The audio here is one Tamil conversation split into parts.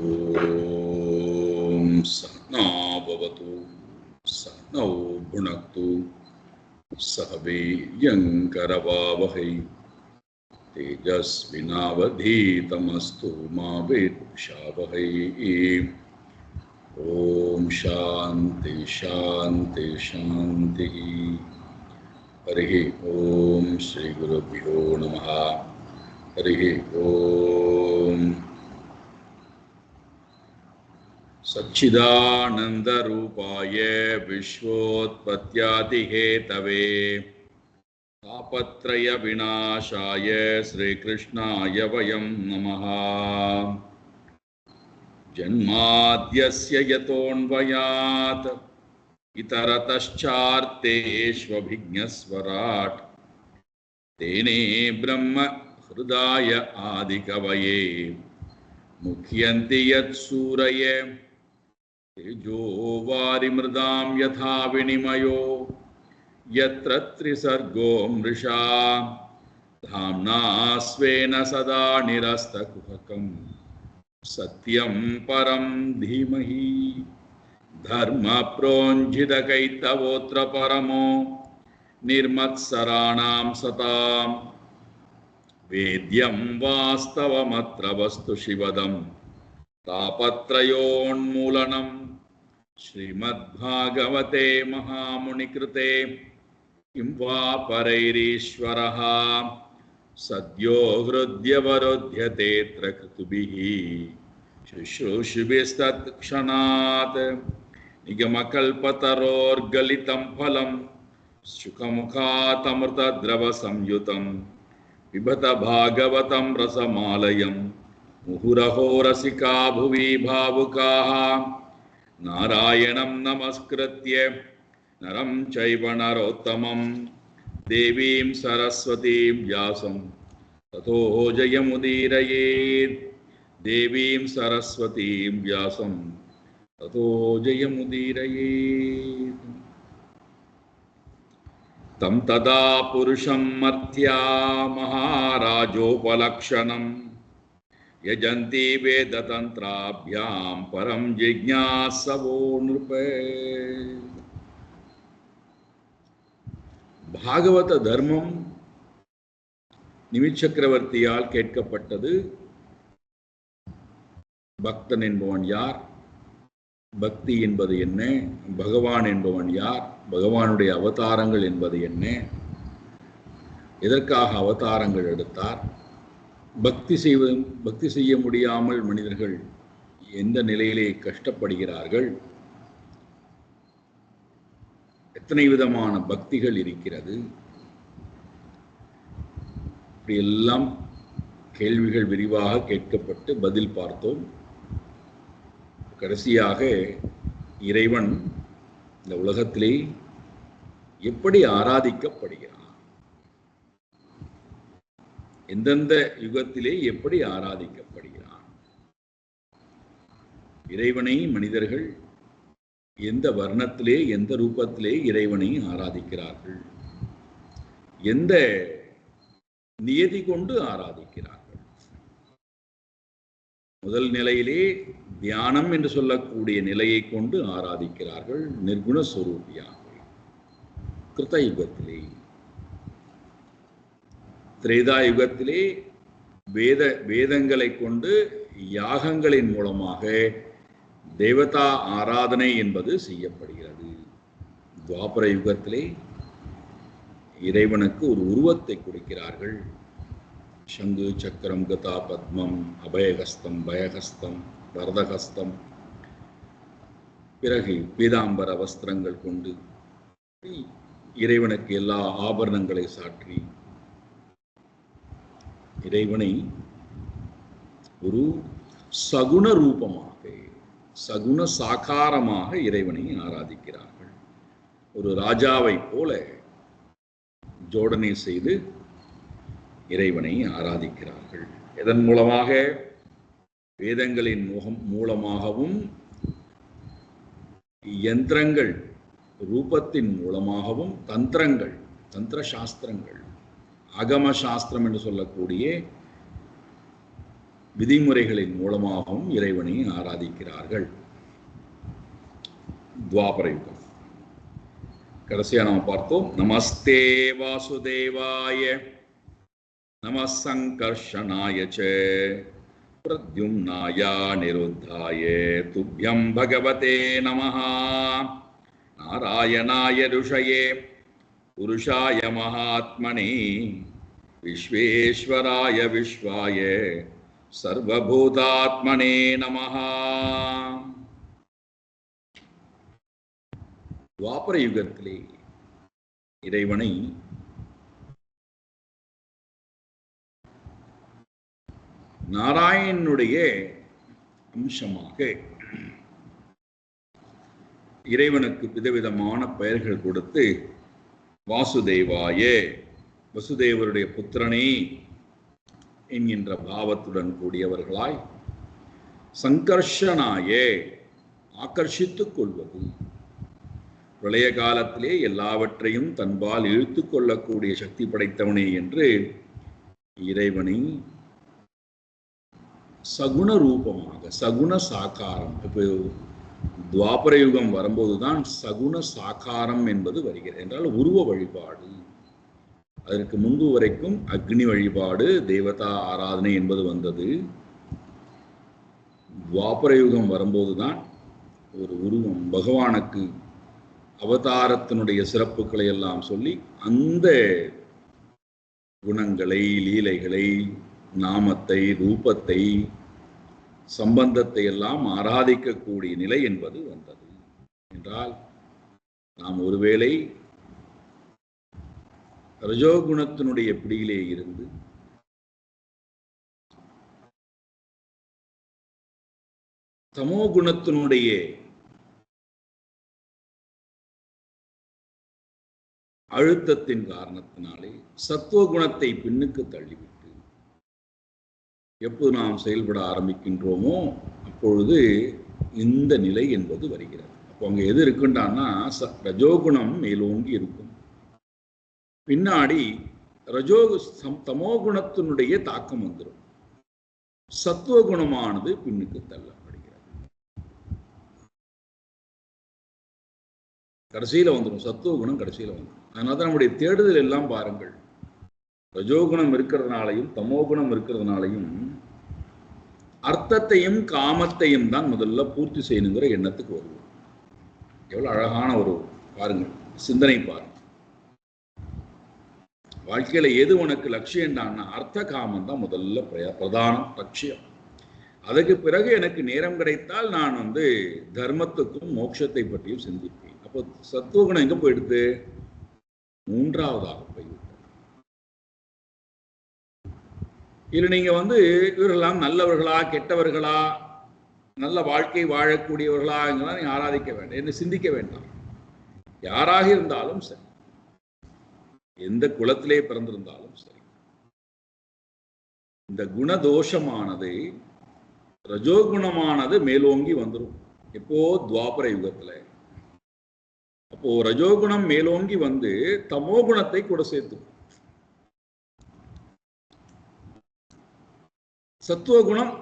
ஓம் சஹ்னா பவது சஹ்னௌ புனக்து சஹ வீர்யங்கரவாவஹை தேஜஸ்வினாவதீதமஸ்து மா வித்விஷாவஹை. ஓம் சாந்தி சாந்தி சாந்தி. ஹரி ஓம் ஸ்ரீ குருப்யோ நமஹ. ஹரி ஓம். सच्चिदानंदरूपाय विश्वोत्पत्त्यादिहेतवे तापत्रय विनाशाय श्रीकृष्णाय वयं नमः. जन्माद्यस्य यतोऽन्वयात् इतरतश्चार्तेष्वभिज्ञस्वराट् तेने ब्रह्म हृदाय आदिकवये मुह्यन्ति यत्सूरये तेजो वारिमृदां यथा विनिमयो यत्र त्रिसर्गो मृषा धाम्ना स्वेन सदा निरस्तकुहकं सत्यं परं धीमहि. धर्मप्रोञ्झितकैतवोऽत्र परमो निर्मत्सराणां सतां वेद्यं वास्तवमत्र वस्तु शिवदं तापत्रयोन्मूलनं. श्रीमद्भागवते महामुनिकृते किं वा परैरीश्वरः सद्यो हृद्यवरुध्यतेऽत्र कृतुभिः शुश्रूषुभिस्तत्क्षणात्. निगमकल्पतरोर्गलितं फलं शुकमुखातमृतद्रवसंयुतं पिबत भागवतं रसमालयं मुहुरहो रसिका भुवि भावुकाः. नारायणं नमस्कृत्य नरं चैव नरोत्तमं देवीं सरस्वतीं व्यासं ततो जयमुदीरयेत्. देवीं सरस्वतीं व्यासं ततो जयमुदीरयेत्. तं तदा पुरुषं मर्त्या महाराजोपलक्षणं यजन्ति वेदतन्त्राभ्यां परं जिज्ञासवो नृप. பாகவத தர்மம் நிமிச்சக்கரவர்த்தியால் கேட்கப்பட்டது. பக்தன் என்பவன் யார்? பக்தி என்பது என்ன? பகவான் என்பவன் யார்? பகவானுடைய அவதாரங்கள் என்பது என்ன? எதற்காக அவதாரங்கள் எடுத்தார்? பக்தி செய்ய முடியாமல் மனிதர்கள் எந்த நிலையிலே கஷ்டப்படுகிறார்கள்? எத்தனை விதமான பக்திகள் இருக்கிறது? இப்படியெல்லாம் கேள்விகள் விரிவாக கேட்கப்பட்டு பதில் பார்த்தோம். கடைசியாக இறைவன் இந்த உலகத்திலே எப்படி ஆராதிக்கப்படுகிறான், எந்தெந்த யுகத்திலே எப்படி ஆராதிக்கப்படுகிறான், இறைவனை மனிதர்கள் எந்த வர்ணத்திலே எந்த ரூபத்திலே இறைவனை ஆராதிக்கிறார்கள், எந்த நியதி கொண்டு ஆராதிக்கிறார்கள். முதல் நிலையிலே தியானம் என்று சொல்லக்கூடிய நிலையை கொண்டு ஆராதிக்கிறார்கள் நிர்குண ஸ்வரூபியாக. கிருத்த யுகத்திலே, திரேதா யுகத்திலே வேதங்களை கொண்டு யாகங்களின் மூலமாக தேவதா ஆராதனை என்பது செய்யப்படுகிறது. துவாபர யுகத்திலே இறைவனுக்கு ஒரு உருவத்தை கொடுக்கிறார்கள். சங்கு சக்கரம் கதா பத்மம் அபயகஸ்தம் பயகஸ்தம் வரதகஸ்தம், பிறகு பீதாம்பர வஸ்திரங்கள் கொண்டு இறைவனுக்கு எல்லா ஆபரணங்களை சாற்றி இறைவனை ஒரு சகுண ரூபமாக, சகுண சாகாரமாக இறைவனை ஆராதிக்கிறார்கள். ஒரு ராஜாவை போல ஜோடனை செய்து இறைவனை ஆராதிக்கிறார்கள். இதன் மூலமாக வேதங்களின் மூலமாகவும் யந்திரங்கள் ரூபத்தின் மூலமாகவும் தந்திரங்கள், தந்திர சாஸ்திரங்கள், அகம சாஸ்திரம் என்று சொல்லக்கூடிய விதிமுறைகளின் மூலமாகவும் இறைவனை ஆராதிக்கிறார்கள். துவாபர யுகம். கடைசியா நம்ம பார்த்தோம், நமஸ்தே வாசுதேவாய நம சங்கர்ஷனாய ச பிரத்யும்னாய நிருத்தாய துப்யம் பகவதே நமஹ. நாராயணாய ருஷயே புருஷாய மகாத்மனே விஸ்வேஸ்வராய விஸ்வாய சர்வபூதாத்மனே நமஹ. துவாபர யுகத்திலே இறைவனை நாராயணனுடைய அம்சமாக இறைவனுக்கு விதவிதமான பெயர்கள் கொடுத்து வாசுதேவாய, வசுதேவருடைய புத்திரனே என்கின்ற பாவத்துடன் கூடியவர்களாய், சங்கர்ஷனாய ஆக்கர்ஷித்துக் கொள்வது, பிரளய காலத்திலே எல்லாவற்றையும் தன்பால் இழுத்து கொள்ளக்கூடிய சக்தி படைத்தவனே என்று இறைவனை சகுண ரூபமாக, சகுண சாக்காரம். இப்போ துவாபர யுகம் வரும்போதுதான் சகுண சாக்காரம் என்பது வருகிறது. என்றால் உருவ வழிபாடு. அதற்கு முன்பு வரைக்கும் அக்னி வழிபாடு, தேவதா ஆராதனை என்பது வந்தது. துவாபர யுகம் வரும்போதுதான் ஒரு உருவம், பகவானுக்கு அவதாரத்தினுடைய சிறப்புகளை எல்லாம் சொல்லி அந்த குணங்களை, லீலைகளை, நாமத்தை, ரூபத்தை, சம்பந்தத்தை எல்லாம் ஆராதிக்கக்கூடிய நிலை என்பது வந்தது. என்றால் நாம் ஒருவேளை ரஜோகுணத்தினுடைய பிடியிலே இருந்து தமோ குணத்தினுடைய அழுத்தத்தின் காரணத்தினாலே சத்துவகுணத்தை பின்னுக்கு தள்ளிவிட்டு எப்போது நாம் செயல்பட ஆரம்பிக்கின்றோமோ அப்பொழுது இந்த நிலை என்பது வருகிறது. அப்போ அங்கே எது இருக்குண்டான்னா ரஜோகுணம் மேலோங்கி இருக்கும். பின்னாடி தமோகுணத்தினுடைய தாக்கம் வந்துடும். சத்துவகுணமானது பின்னுக்கு தள்ளப்படுகிறது. கடைசியில வந்துடும், சத்துவகுணம் கடைசியில வந்துடும். அதனால தான் நம்முடைய தேடுதல் எல்லாம் பாருங்கள், ரஜோகுணம் இருக்கிறதுனாலையும் தமோகுணம் இருக்கிறதுனாலையும் அர்த்தத்தையும் காமத்தையும் தான் முதல்ல பூர்த்தி செய்யணுங்கிற எண்ணத்துக்கு வருவோம். எவ்வளவு அழகான ஒரு பாருங்கள், சிந்தனை பாருங்கள். வாழ்க்கையில எது உனக்கு லட்சியம்டான்னா அர்த்த காமம் தான் முதல்ல பிரதான லட்சியம். அதுக்கு பிறகு எனக்கு நேரம் கிடைத்தால் நான் தர்மத்துக்கும் மோட்சத்தை பற்றியும் சிந்திப்பேன். அப்போ சத்துவகுணம் எங்க போயிடுது? மூன்றாவதாக போய்விட்டது. இல்லை நீங்க இவர்களெல்லாம் நல்லவர்களா கெட்டவர்களா, நல்ல வாழ்க்கை வாழக்கூடியவர்களா எங்கெல்லாம் நீங்க ஆராதிக்க வேண்டாம், என்ன சிந்திக்க வேண்டாம். யாராக இருந்தாலும் சரி, எந்த குலத்திலே பிறந்திருந்தாலும் சரி, இந்த குணதோஷமானது ரஜோகுணமானது மேலோங்கி வந்துடும். எப்போ? துவாபர யுகத்துல. அப்போ ரஜோகுணம் மேலோங்கி தமோகுணத்தை கூட சேர்த்துக்கும். சத்துவகுணம்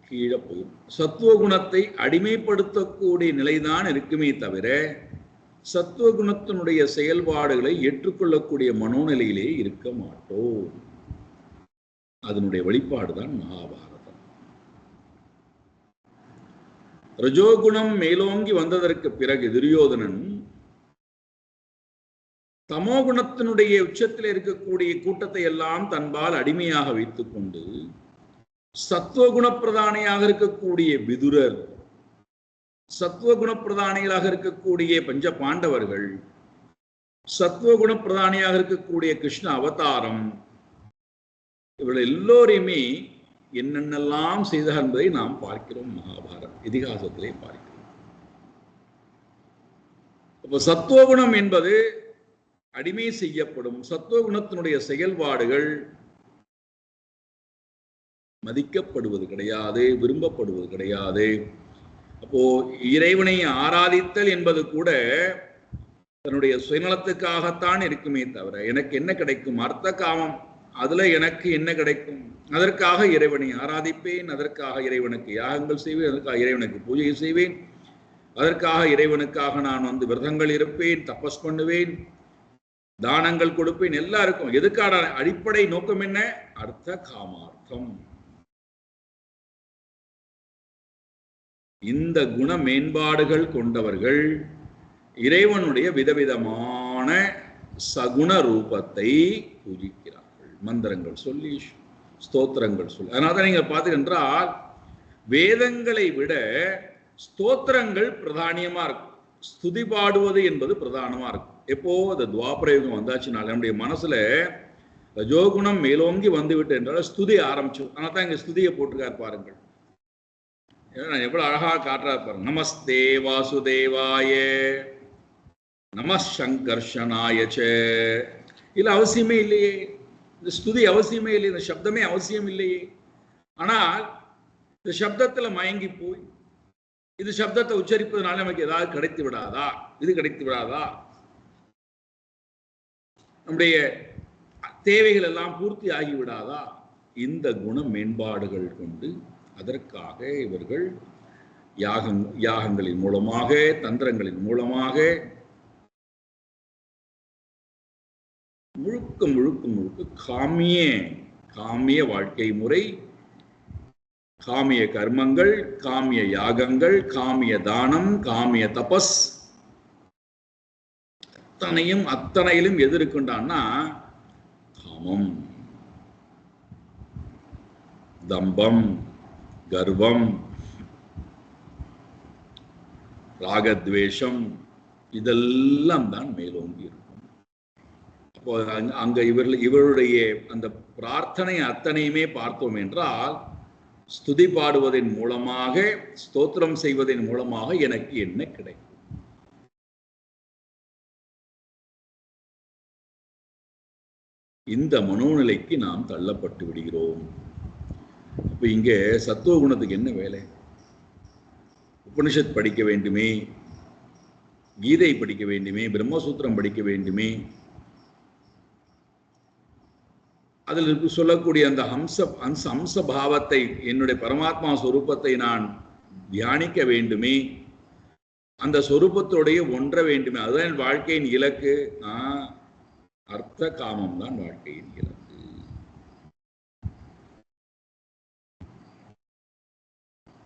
கீழே போயிடும். சத்துவகுணத்தை அடிமைப்படுத்தக்கூடிய நிலைதான் இருக்குமே தவிர சத்துவகுணத்தினுடைய செயல்பாடுகளை ஏற்றுக்கொள்ளக்கூடிய மனோநிலையிலே இருக்க மாட்டோம். அதனுடைய வெளிப்பாடுதான் மகாபாரதம். ரஜோகுணம் மேலோங்கி வந்ததற்கு பிறகு துரியோதனன் தமோகுணத்தினுடைய உச்சத்தில் இருக்கக்கூடிய கூட்டத்தை எல்லாம் தன்பால் அடிமையாக வைத்துக் கொண்டு சத்துவகுண பிரதானியாக இருக்கக்கூடிய விதுரர், சத்துவகுண பிரதானிகளாக இருக்கக்கூடிய பஞ்ச பாண்டவர்கள், சத்துவகுண பிரதானியாக இருக்கக்கூடிய கிருஷ்ண அவதாரம், இவர்கள் எல்லோரையுமே என்னென்னலாம் செய்தார் என்பதை நாம் பார்க்கிறோம். மகாபாரத இதிகாசத்திலே பார்க்கிறோம். அப்போ சத்துவகுணம் என்பது அடிமை செய்யப்படும். சத்துவகுணத்தினுடைய செயல்பாடுகள் மதிக்கப்படுவது கிடையாது, விரும்பப்படுவது கிடையாது. அப்போ இறைவனை ஆராதித்தல் என்பது கூட தன்னுடைய சுயநலத்துக்காகத்தான் இருக்குமே தவிர எனக்கு என்ன கிடைக்கும், அர்த்த காமம் அதுல எனக்கு என்ன கிடைக்கும்? அதற்காக இறைவனை ஆராதிப்பேன், அதற்காக இறைவனுக்கு யாகங்கள் செய்வேன், அதற்காக இறைவனுக்கு பூஜை செய்வேன், அதற்காக இறைவனுக்காக நான் விரதங்கள் இருப்பேன், தபஸ் பண்ணுவேன், தானங்கள் கொடுப்பேன், எல்லாருக்கும். எதுக்கான அடிப்படை நோக்கம் என்ன? அர்த்த காமார்த்தம். இந்த குண மேம்பாடுகள் கொண்டவர்கள் இறைவனுடைய விதவிதமான சகுண ரூபத்தை பூஜிக்கிறார்கள். மந்திரங்கள் சொல்லி, ஸ்தோத்திரங்கள் சொல்லி. அதனால நீங்க பார்த்தீங்கன்றால் வேதங்களை விட ஸ்தோத்திரங்கள் பிரதானியமா இருக்கும். ஸ்துதி பாடுவது என்பது பிரதானமா இருக்கும். எப்போ அந்த துவாபரயுகம் வந்தாச்சுனால நம்முடைய மனசுல ரஜோகுணம் மேலோங்கி வந்துவிட்டு என்றால் ஸ்துதி ஆரம்பிச்சு. ஆனால் தான் இங்க ஸ்துதியை போட்டிருக்காரு பாருங்கள். எவ்வளவு அழகா காட்டுறாரு பாருங்க. நமஸ்தே வாசுதேவாய நம சங்கர்ஷனாயச்ச. இல்ல அவசியமே இல்லையே, இந்த ஸ்துதி அவசியமே இல்லை, இந்த சப்தமே அவசியம் இல்லையே. ஆனால் இந்த சப்தத்துல மயங்கி போய் இது சப்தத்தை உச்சரிப்பதனால நமக்கு ஏதாவது கிடைத்து விடாதா, இது கிடைத்து விடாதா, நம்முடைய தேவைகள் எல்லாம் பூர்த்தி ஆகிவிடாதா? இந்த குண மேம்பாடுகள் கொண்டு அதற்காக இவர்கள் யாகங்களின் மூலமாக, தந்திரங்களின் மூலமாக முழுக்க முழுக்க முழுக்க காமிய வாழ்க்கை முறை, காமிய கர்மங்கள், காமிய யாகங்கள், காமிய தானம், காமிய தபஸ், அத்தனையிலும் எது இருக்குண்டான்னா காமம், தம்பம், கர்வம், ராகத்வேஷம், இதெல்லாம் தான் மேலோங்கி இருக்கும். அப்போ அங்க இவருடைய அந்த பிரார்த்தனை அத்தனையுமே பார்த்தோம் என்றால் ஸ்துதி பாடுவதன் மூலமாக, ஸ்தோத்திரம் செய்வதன் மூலமாக எனக்கு என்ன கிடைக்கும்? இந்த மனோநிலைக்கு நாம் தள்ளப்பட்டு விடுகிறோம். இப்ப இங்க சத்துவ குணத்துக்கு என்ன வேலை? உபனிஷத் படிக்க வேண்டுமே, கீதை படிக்க வேண்டுமே, பிரம்மசூத்திரம் படிக்க வேண்டுமே, அதில் சொல்லக்கூடிய அந்த ஹம்ச பாவத்தை, என்னுடைய பரமாத்மா சொரூபத்தை நான் தியானிக்க வேண்டுமே, அந்த சொரூபத்தோடைய ஒன்ற வேண்டுமே. அதுதான் என் வாழ்க்கையின் இலக்கு. அர்த்த காமம் தான் வாழ்க்கையின் இலக்கு.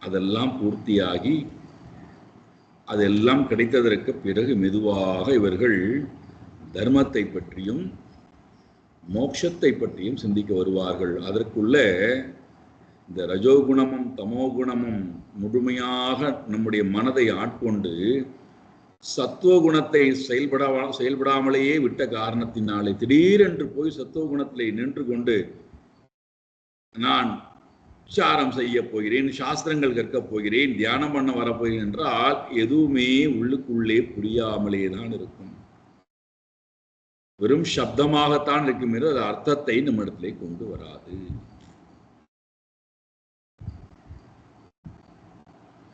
அதெல்லாம் பூர்த்தியாகி அதெல்லாம் கிடைத்ததற்கு பிறகு மெதுவாக இவர்கள் தர்மத்தை பற்றியும் மோட்சத்தை பற்றியும் சிந்திக்க வருவார்கள். அதற்குள்ள இந்த ரஜோகுணமும் தமோகுணமும் முழுமையாக நம்முடைய மனதை ஆட்கொண்டு சத்துவகுணத்தை செயல்படாமலேயே விட்ட காரணத்தினாலே திடீரென்று போய் சத்துவகுணத்திலே நின்று கொண்டு நான் உச்சாரம் செய்ய போகிறேன், சாஸ்திரங்கள் கற்கப் போகிறேன், தியானம் பண்ண வரப்போகிறேன் என்றால் எதுவுமே உள்ளுக்குள்ளே புரியாமலே தான் இருக்கும். வெறும் சப்தமாகத்தான் இருக்கும். அது அர்த்தத்தை நம்ம இடத்திலே கொண்டு வராது.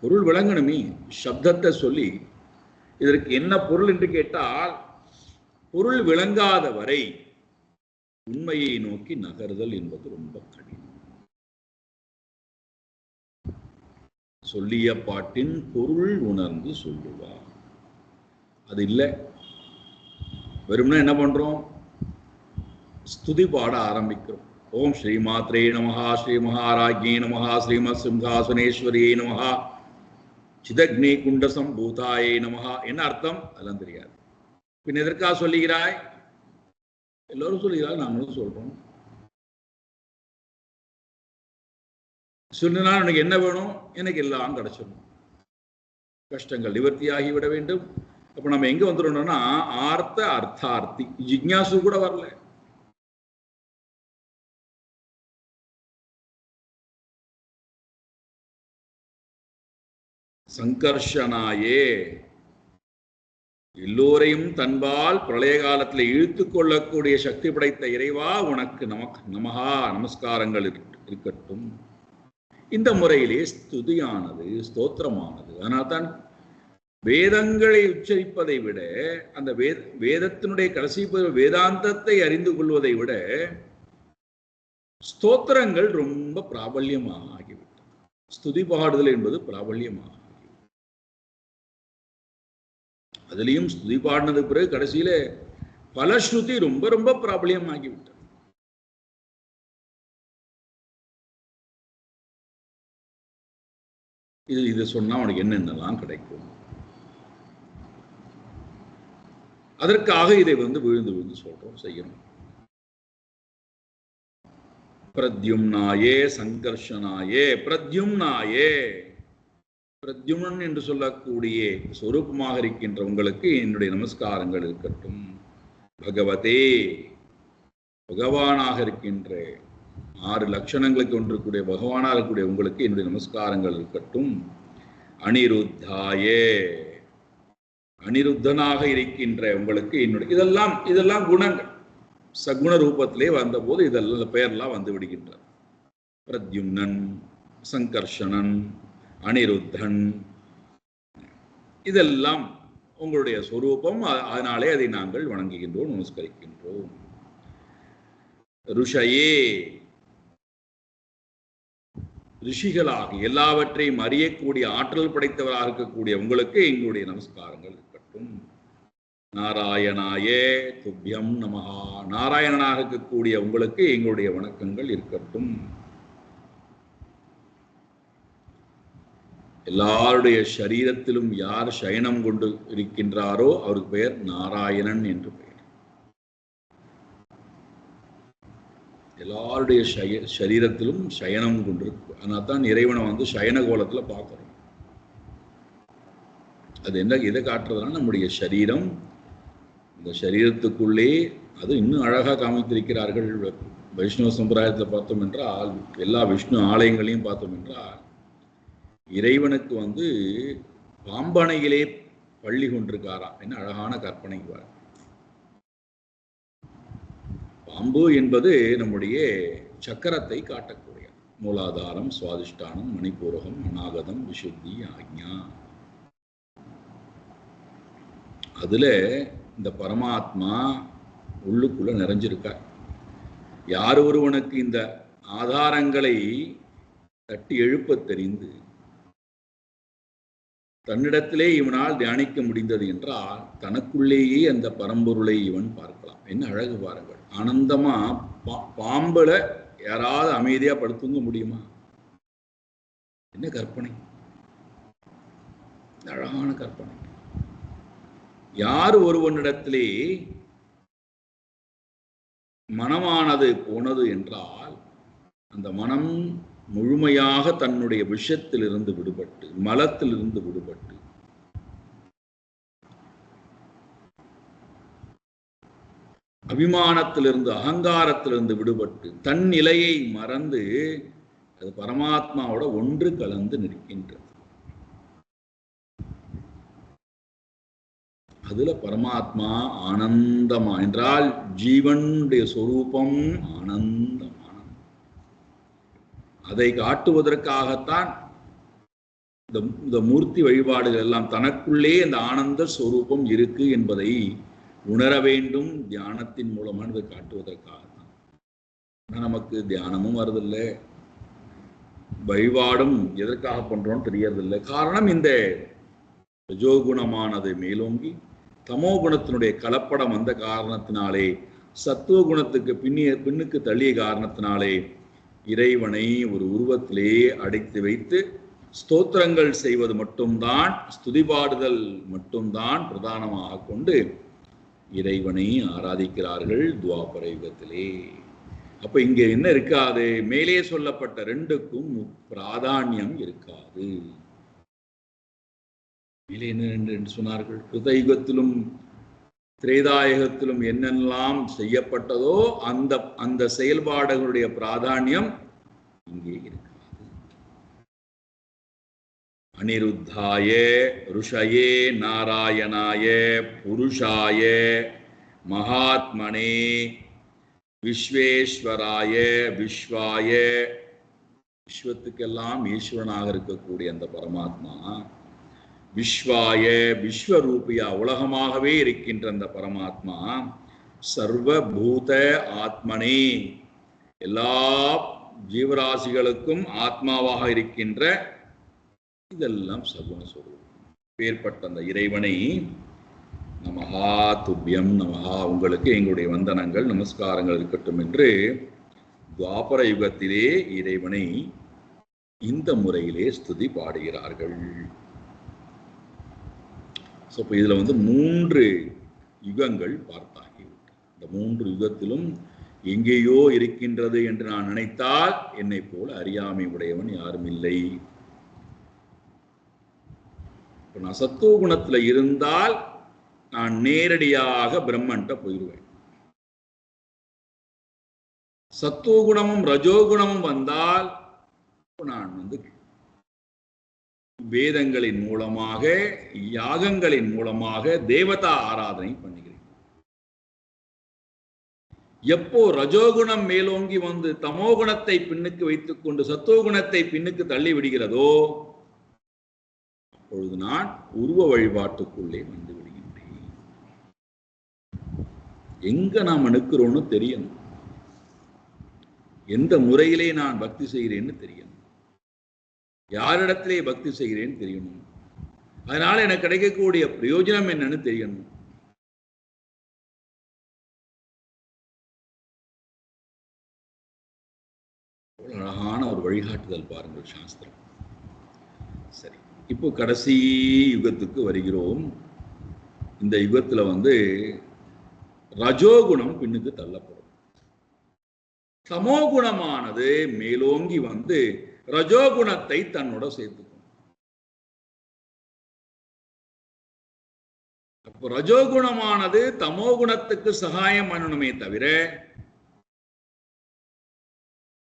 பொருள் விளங்கணுமே. சப்தத்தை சொல்லி இதற்கு என்ன பொருள் என்று கேட்டால், பொருள் விளங்காத வரை உண்மையை நோக்கி நகர்தல் என்பது ரொம்ப கடினம். சொல்லிய பாட்டின் பொருள் உணர்ந்து சொல்லுவார். அது இல்லை. வெறும்னா என்ன பண்றோம்? ஸ்துதி பாட ஆரம்பிக்கிறோம். ஓம் ஸ்ரீ மாத்ரே நமஹா, ஸ்ரீ மகாராஜ்யே நமஹா, ஸ்ரீமத் சிம்ஹாசனேஸ்வரியே நமஹா, சிதக்னி குண்ட சம்பூதாயே நமஹா. என்ன அர்த்தம்? அதெல்லாம் தெரியாது. பின் எதற்காக சொல்லுகிறாய்? எல்லோரும் சொல்லுகிறாய், நாங்களும் சொல்றோம். சொன்னா எனக்கு என்ன வேணும்? எனக்கு எல்லாம் கிடைச்சிடணும், கஷ்டங்கள் நிவர்த்தியாகிவிட வேண்டும். அப்ப நம்ம எங்க வந்துடணும்னா அர்த்தார்த்தி, ஜிக்ஞாசு கூட வரல. சங்கர்ஷனாயே, எல்லோரையும் தன்பால் பிரளய காலத்தில் இழுத்து கொள்ளக்கூடிய சக்தி படைத்த இறைவா, உனக்கு நமகா நமஸ்காரங்கள் இருக்கட்டும். இந்த முறையிலே ஸ்துதியானது, ஸ்தோத்திரமானது. அதனால்தான் வேதங்களை உச்சரிப்பதை விட, அந்த வேதத்தினுடைய கடைசி வேதாந்தத்தை அறிந்து கொள்வதை விட ஸ்தோத்திரங்கள் ரொம்ப பிராபல்யமாக ஆகிவிட்டது. ஸ்துதி பாடுதல் என்பது பிராபல்யமாக ஆகிவிட்டது. அதுலேயும் ஸ்துதி பாடினது பிறகு கடைசியில பலஸ்ருதி ரொம்ப ரொம்ப பிராபல்யமாகிவிட்டது. இது சொன்னா உனக்கு என்னென்னலாம் கிடைக்கும், அதற்காக இதை விழுந்து விழுந்து சொல்றோம், செய்யணும். பிரத்யும்னாயே சங்கர்ஷனாயே பிரத்யும்னாயே, பிரத்யும்னன் என்று சொல்லக்கூடிய சொரூபமாக இருக்கின்ற உங்களுக்கு என்னுடைய நமஸ்காரங்கள் இருக்கட்டும். பகவதே, பகவானாக இருக்கின்ற 6 லட்சணங்களுக்கு ஒன்றுக்கூடிய பகவானாக இருக்கக்கூடிய உங்களுக்கு என்னுடைய நமஸ்காரங்கள் இருக்கட்டும். அனிருத்தாயே, அனிருத்தனாக இருக்கின்ற உங்களுக்கு என்னுடைய, இதெல்லாம் குணங்கள் சகுண ரூபத்திலே வந்தபோது இதெல்லாம் பெயர்லாம் வந்து விடுகின்றன. பிரத்யும்னன், சங்கர்ஷணன், அனிருத்தன், இதெல்லாம் உங்களுடைய சொரூபம். அதனாலே அதை நாங்கள் வணங்குகின்றோம், நமஸ்கரிக்கின்றோம். ருஷயே, ரிஷிகளாக எல்லாவற்றையும் அறியக்கூடிய ஆற்றல் படைத்தவராக இருக்கக்கூடிய உங்களுக்கு எங்களுடைய நமஸ்காரங்கள் இருக்கட்டும். நாராயணாயே துப்யம் நமஹா, நாராயணனாக இருக்கக்கூடிய உங்களுக்கு எங்களுடைய வணக்கங்கள் இருக்கட்டும். எல்லாருடைய சரீரத்திலும் யார் சயனம் கொண்டு இருக்கின்றாரோ அவருக்கு பெயர் நாராயணன் என்று பெயர். எல்லாருடைய சரீரத்திலும் சயனம் கொண்டிருக்கு. அதனால தான் இறைவனை வந்து சயன கோலத்துல பார்க்கிறோம். அது என்ன எதை காட்டுறதுனா நம்முடைய சரீரம், இந்த சரீரத்துக்குள்ளே அது இன்னும் அழகாக காமித்திருக்கிறார்கள். வைஷ்ணவ சம்பிரதாயத்தில் பார்த்தோம் என்றால், எல்லா விஷ்ணு ஆலயங்களையும் பார்த்தோம் என்றால், இறைவனுக்கு வந்து பாம்பனையிலே பள்ளி கொண்டிருக்காராம். என்ன அழகான கற்பனை! பாம்பு என்பது நம்முடைய சக்கரத்தை காட்டக்கூடிய மூலாதாரம், சுவாதிஷ்டானம், மணிப்பூரகம், அநாகதம், விசுத்தி, ஆக்ஞா. அதுல இந்த பரமாத்மா உள்ளுக்குள்ள நிறைஞ்சிருக்கார். யார் ஒருவனுக்கு இந்த ஆதாரங்களை தட்டி எழுப்ப தெரிந்து தன்னிடத்திலே இவனால் தியானிக்க முடிந்தது என்றால் தனக்குள்ளேயே அந்த பரம்பொருளை இவன் பார்க்கலாம். என்ன அழகு பாருங்கள்! ஆனந்தமா பாம்புல யாராவது அமைதியா படுத்துங்க முடியுமா? என்ன கற்பனை! அழகான கற்பனை. யார் ஒருவனிடத்திலே மனமானது போனது என்றால் அந்த மனம் முழுமையாக தன்னுடைய விஷத்திலிருந்து விடுபட்டு, மலத்திலிருந்து விடுபட்டு, அபிமானத்திலிருந்து, அகங்காரத்திலிருந்து விடுபட்டு, தன் நிலையை மறந்து அது பரமாத்மாவோட ஒன்று கலந்து நிற்கின்றது. அதுல பரமாத்மா ஆனந்தமா என்றால் ஜீவனுடைய சொரூபம் ஆனந்தமான, அதை காட்டுவதற்காகத்தான் இந்த மூர்த்தி வழிபாடுகள் எல்லாம். தனக்குள்ளே இந்த ஆனந்த சொரூபம் இருக்கு என்பதை உணர வேண்டும் தியானத்தின் மூலமாக காட்டுவதற்காகத்தான். நமக்கு தியானமும் வருதில்லை, வழிபாடும் எதற்காக பண்றோம்னு தெரியறதில்லை. காரணம் இந்த ரஜோகுணமானது மேலோங்கி தமோ குணத்தினுடைய கலப்படம் வந்த காரணத்தினாலே, சத்துவ குணத்துக்கு பின்னுக்கு தள்ளிய காரணத்தினாலே இறைவனை ஒரு உருவத்திலே அடைத்து வைத்து ஸ்தோத்திரங்கள் செய்வது மட்டும்தான், ஸ்துதிபாடுதல் மட்டும்தான் பிரதானமாக கொண்டு இறைவனை ஆராதிக்கிறார்கள் துவாபர யுகத்திலே. அப்ப இங்க என்ன இருக்காது? மேலே சொல்லப்பட்ட ரெண்டுக்கும் பிராதானியம் இருக்காது. மேலே என்ன சொன்னார்கள்? கிருதயுகத்திலும் திரேதாயுகத்திலும் என்னெல்லாம் செய்யப்பட்டதோ அந்த செயல்பாடுகளுடைய பிராதானியம் இங்கே இருக்காது. அனிருத்தாயே ருஷயே நாராயணாயே புருஷாயே மகாத்மனே விஸ்வேஸ்வராய விஸ்வாய, விஸ்வத்துக்கெல்லாம் ஈஸ்வரனாக இருக்கக்கூடிய அந்த பரமாத்மா, விஸ்வாய விஸ்வரூபியா உலகமாகவே இருக்கின்ற அந்த பரமாத்மா, சர்வபூத ஆத்மனே எல்லா ஜீவராசிகளுக்கும் ஆத்மாவாக இருக்கின்ற இதெல்லாம் சகுண சொரூபம். பேர்பட்ட அந்த இறைவனை நமஹா துப்யம் நமஹா, உங்களுக்கு எங்களுடைய வந்தனங்கள் நமஸ்காரங்கள் இருக்கட்டும் என்று துவாபர யுகத்திலே இறைவனை இந்த முறையிலே ஸ்துதி பாடுகிறார்கள். இப்போ இதுல 3 யுகங்கள் பார்த்தாகிவிட்டது. இந்த 3 யுகத்திலும் எங்கேயோ இருக்கின்றது என்று நான் நினைத்தால் என்னை போல அறியாமை உடையவன் யாரும் இல்லை. நான் சத்துவ குணத்துல இருந்தால் நான் நேரடியாக பிரம்மன்ட்ட போயிடுவேன். சத்துவ குணமும் ரஜோகுணமும் வந்தால் நான் வேதங்களின் மூலமாக யாகங்களின் மூலமாக தேவதா ஆராதனை பண்ணுகிறேன். எப்போ ரஜோகுணம் மேலோங்கி வந்து தமோகுணத்தை பின்னுக்கு வைத்துக் கொண்டு சத்துவகுணத்தை பின்னுக்கு தள்ளி விடுகிறதோ அப்பொழுது நான் உருவ வழிபாட்டுக்குள்ளே வந்து விடுகின்றேன். எங்க நாம் நிற்கிறோன்னு தெரியணும், எந்த முறையிலே நான் பக்தி செய்கிறேன்னு தெரியணும், யாரிடத்திலே பக்தி செய்கிறேன்னு தெரியணும், அதனால எனக்கு கிடைக்கக்கூடிய பிரயோஜனம் என்னன்னு தெரியணும். அழகான ஒரு வழிகாட்டுதல் பாருங்கள் சாஸ்திரம். சரி, இப்போ கடைசி யுகத்துக்கு வருகிறோம். இந்த யுகத்துல ரஜோகுணம் பின்னுக்கு தள்ளப்படும். தமோகுணமானது மேலோங்கி ரஜோகுணத்தை தன்னோட சேர்த்துக்கும். அப்போ ரஜோகுணமானது தமோகுணத்துக்கு சகாயம் பண்ணணுமே தவிர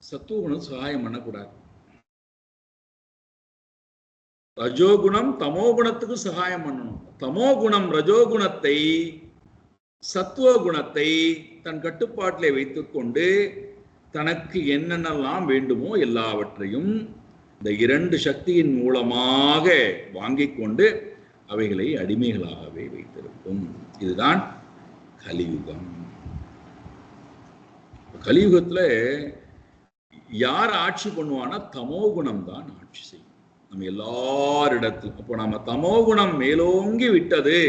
சத்துவகுணம் சகாயம் பண்ணக்கூடாது. ரஜோகுணம் தமோகுணத்துக்கு சகாயம் பண்ணணும். தமோகுணம் ரஜோகுணத்தை சத்துவகுணத்தை தன் கட்டுப்பாட்டிலே வைத்துக்கொண்டு தனக்கு என்னென்னலாம் வேண்டுமோ எல்லாவற்றையும் இந்த 2 சக்தியின் மூலமாக வாங்கிக் கொண்டு அவைகளை அடிமைகளாகவே வைத்திருக்கும். இதுதான் கலியுகம். கலியுகத்துல யார் ஆட்சி பண்ணுவானா தமோகுணம் தான் ஆட்சி செய்யும் நம்ம எல்லாரிடத்திலும். அப்போ நாம தமோகுணம் மேலோங்கி விட்டது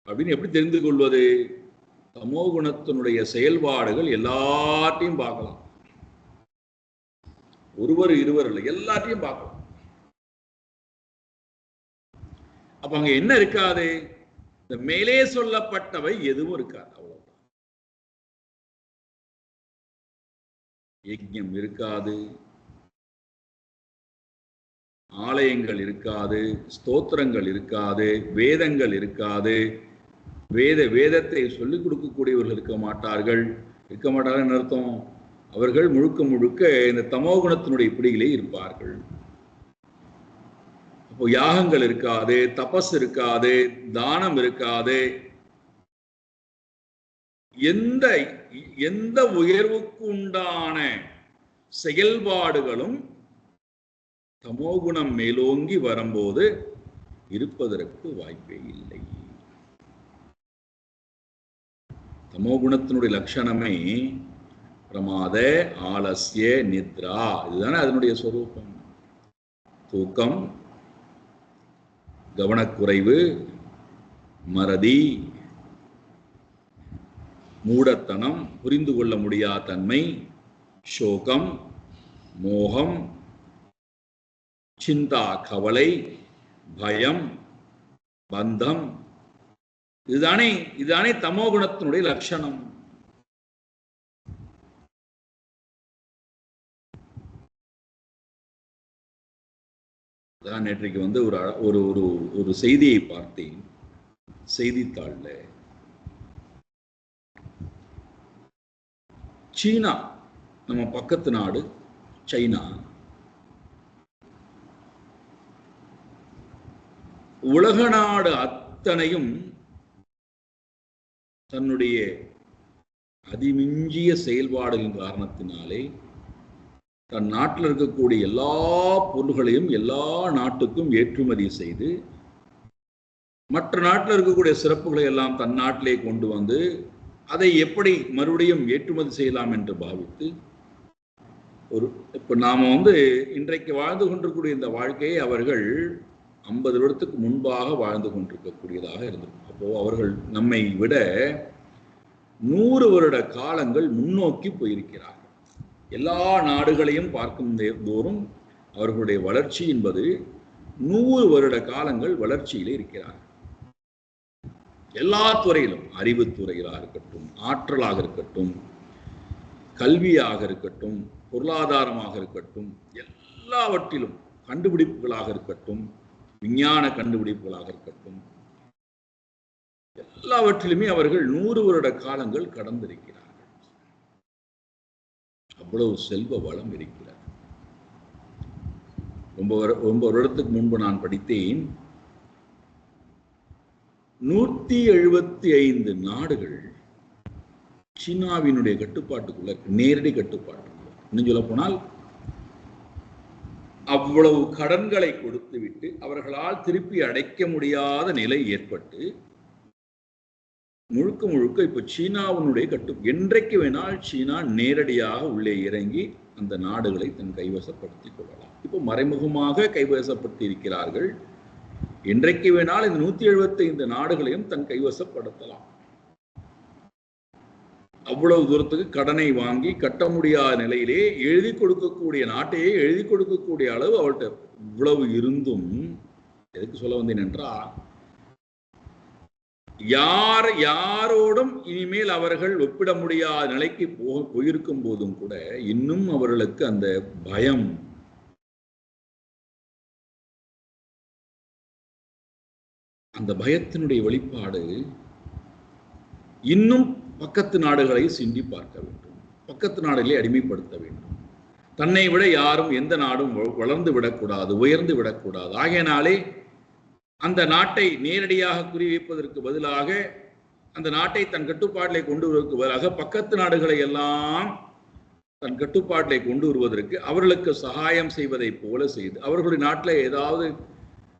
அப்படின்னு எப்படி தெரிந்து கொள்வது? தமோகுணத்தினுடைய செயல்பாடுகள் எல்லாத்தையும் பார்க்கலாம். ஒருவர் இருவர் இல்லை, எல்லாத்தையும் பார்க்கலாம். அப்ப அங்க என்ன இருக்காது? இந்த மேலே சொல்லப்பட்டவை எதுவும் இருக்காது. அவ்வளவுதான். யஜ்ஞம் இருக்காது, ஆலயங்கள் இருக்காது, ஸ்தோத்திரங்கள் இருக்காது, வேதங்கள் இருக்காது, வேதத்தை சொல்லிக் கொடுக்கக்கூடியவர்கள் இருக்க மாட்டார்கள். அர்த்தம், அவர்கள் முழுக்க முழுக்க இந்த தமோகுணத்தினுடைய பிடியிலே இருப்பார்கள். அப்போ யாகங்கள் இருக்காது, தபஸ் இருக்காது, தானம் இருக்காது, எந்த உயர்வுக்கு உண்டான செயல்பாடுகளும் தமோகுணம் மேலோங்கி வரும்போது இருப்பதற்கு வாய்ப்பே இல்லை. தமோகுணத்தினுடைய லட்சணமே பிரமாத, ஆலசிய, நித்ரா. இதுதானே அதனுடைய சொரூபம். தூக்கம், கவனக்குறைவு, மறதி, மூடத்தனம், புரிந்து கொள்ள முடியாத தன்மை, சோகம், மோகம், சிந்தா கவலை, பயம், பந்தம். இதுதானே தமோகுணத்தினுடைய லட்சணம். அதான் நேற்றைக்கு ஒரு செய்தியை பார்த்தேன் செய்தித்தாள்ல. சீனா, நம்ம பக்கத்து நாடு சைனா, உலக நாடு அத்தனையும் தன்னுடைய அதிமிஞ்சிய செயல்பாடுகளின் காரணத்தினாலே தன் நாட்டில் இருக்கக்கூடிய எல்லா பொருள்களையும் எல்லா நாட்டுக்கும் ஏற்றுமதி செய்து மற்ற நாட்டில் இருக்கக்கூடிய சிறப்புகளை எல்லாம் தன் நாட்டிலே கொண்டு வந்து அதை எப்படி மறுபடியும் ஏற்றுமதி செய்யலாம் என்று பாவித்து இப்ப நாம இன்றைக்கு வாழ்ந்து கொண்டிருக்கக்கூடிய இந்த வாழ்க்கையை அவர்கள் 50 வருடத்துக்கு முன்பாக வாழ்ந்து கொண்டிருக்கக்கூடியதாக இருந்திருக்கும். அப்போ அவர்கள் நம்மை விட 100 வருட காலங்கள் முன்னோக்கி போயிருக்கிறார்கள். எல்லா நாடுகளையும் பார்க்கும் தோறும் அவர்களுடைய வளர்ச்சி என்பது 100 வருட காலங்கள் வளர்ச்சியிலே இருக்கிறார்கள். எல்லா துறையிலும், அறிவுத்துறையிலாக இருக்கட்டும், ஆற்றலாக இருக்கட்டும், கல்வியாக இருக்கட்டும், பொருளாதாரமாக இருக்கட்டும், எல்லாவற்றிலும், கண்டுபிடிப்புகளாக இருக்கட்டும், விஞ்ஞான கண்டுபிடிப்புகளாக இருக்கட்டும், எல்லாவற்றிலுமே அவர்கள் 100 வருட காலங்கள் கடந்திருக்கிறார்கள். அவ்வளவு செல்வ வளம் இருக்கிறார். ரொம்ப வருடத்துக்கு முன்பு நான் படித்தேன், 175 நாடுகள் சீனாவினுடைய கட்டுப்பாட்டுக்குள்ள, நேரடி கட்டுப்பாட்டுக்குள்ள. இன்னும் சொல்ல போனால் அவ்வளவு கடன்களை கொடுத்துவிட்டு அவர்களால் திருப்பி அடைக்க முடியாத நிலை ஏற்பட்டு முழுக்க முழுக்க இப்ப சீனாவினுடைய என்றைக்கு வேணால் சீனா நேரடியாக உள்ளே இறங்கி அந்த நாடுகளை தன் கைவசப்படுத்திக் கொள்ளலாம். இப்போ மறைமுகமாக கைவசப்படுத்தி இருக்கிறார்கள். என்றைக்கு வேணால் இந்த 175 நாடுகளையும் தன் கைவசப்படுத்தலாம். அவ்வளவு தூரத்துக்கு கடனை வாங்கி கட்ட முடியாத நிலையிலே எழுதி கொடுக்கக்கூடிய நாட்டையே எழுதி கொடுக்கக்கூடிய அளவு அவர்கிட்ட இவ்வளவு இருந்தும், எதுக்கு சொல்ல வந்தேன் என்றால், யாரோடும் இனிமேல் அவர்கள் ஒப்பிட முடியாத நிலைக்கு போயிருக்கும் போதும் கூட இன்னும் அவர்களுக்கு அந்த பயம், அந்த பயத்தினுடைய வெளிப்பாடு இன்னும் பக்கத்து நாடுகளை சிண்டி பார்க்க வேண்டும், பக்கத்து நாடுகளை அடிமைப்படுத்த வேண்டும். தன்னை விட யாரும் எந்த நாடும் வளர்ந்து விடக்கூடாது, உயர்ந்து விடக்கூடாது. ஆகையினாலே அந்த நாட்டை நேரடியாக குறிவைப்பதற்கு பதிலாக, அந்த நாட்டை தன் கட்டுப்பாட்டிலே கொண்டு வருவதற்கு பதிலாக, பக்கத்து நாடுகளை எல்லாம் தன் கட்டுப்பாட்டிலே கொண்டு வருவதற்கு அவர்களுக்கு சகாயம் செய்வதை போல செய்து, அவர்களுடைய நாட்டில் ஏதாவது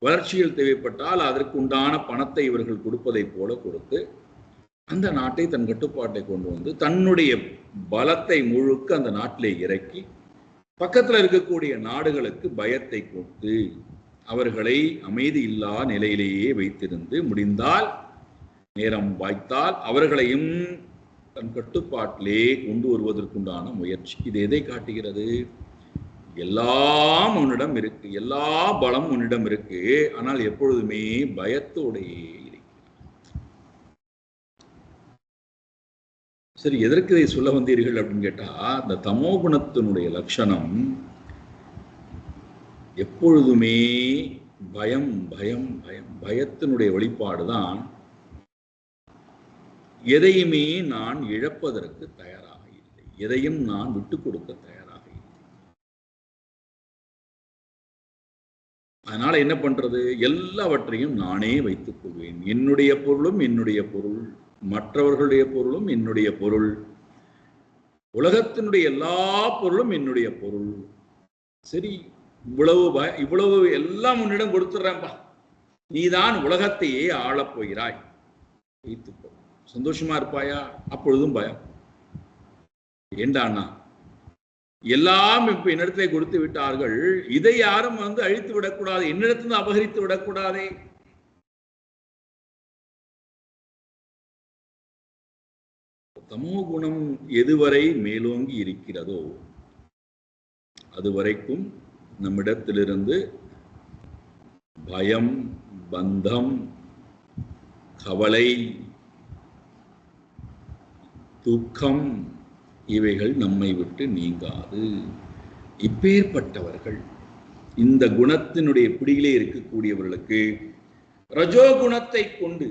வளர்ச்சிகள் தேவைப்பட்டால் அதற்கு உண்டான பணத்தை இவர்கள் கொடுப்பதை போல கொடுத்து அந்த நாட்டை தன் கட்டுப்பாட்டை கொண்டு வந்து தன்னுடைய பலத்தை முழுக்க அந்த நாட்டிலே இறக்கி பக்கத்தில் இருக்கக்கூடிய நாடுகளுக்கு பயத்தை கொடுத்து அவர்களை அமைதி இல்லா நிலையிலேயே வைத்திருந்து, முடிந்தால் நேரம் வாய்த்தால் அவர்களையும் தன் கட்டுப்பாட்டிலே கொண்டு வருவதற்குண்டான முயற்சி. இது எதை காட்டுகிறது? எல்லாம் உன்னிடம் இருக்கு, எல்லா பலம் உன்னிடம் இருக்கு, ஆனால் எப்பொழுதுமே பயத்தோடையே இருக்கு. சரி, எதற்கு இதை சொல்ல வந்தீர்கள் அப்படின்னு கேட்டா, இந்த தமோ குணத்தினுடைய லட்சணம் எப்பொழுதுமே பயம் பயம் பயம். பயத்தினுடைய வெளிப்பாடுதான் எதையுமே நான் இழப்பதற்கு தயாராக இல்லை, எதையும் நான் விட்டுக் கொடுக்க தயாராக இல்லை. அதனால என்ன பண்றது? எல்லாவற்றையும் நானே வைத்துக் கொள்வேன். என்னுடைய பொருளும் என்னுடைய பொருள், மற்றவர்களுடைய பொருளும் என்னுடைய பொருள், உலகத்தினுடைய எல்லா பொருளும் என்னுடைய பொருள். சரி, இவ்வளவு எல்லாம் உன்னிடம் கொடுத்துடுறேன்பா, நீதான் உலகத்தையே ஆளப் போகிறாய், வைத்துக்கோ, சந்தோஷமா இருப்பாயா? அப்பொழுதும் பயம். ஏண்டாண்ணா, எல்லாம் இப்ப என்னிடத்தை கொடுத்து விட்டார்கள், இதை யாரும் அழித்து விடக்கூடாது, என்னிடத்திலிருந்து அபகரித்து விடக்கூடாதே. தமோ குணம் எதுவரை மேலோங்கி இருக்கிறதோ அதுவரைக்கும் நம்மிடத்திலிருந்து பயம், பந்தம், கவலை, துக்கம் இவைகள் நம்மை விட்டு நீங்காது. இப்பேற்பட்டவர்கள், இந்த குணத்தினுடைய பிடியிலே இருக்கக்கூடியவர்களுக்கு ரஜோகுணத்தை கொண்டு,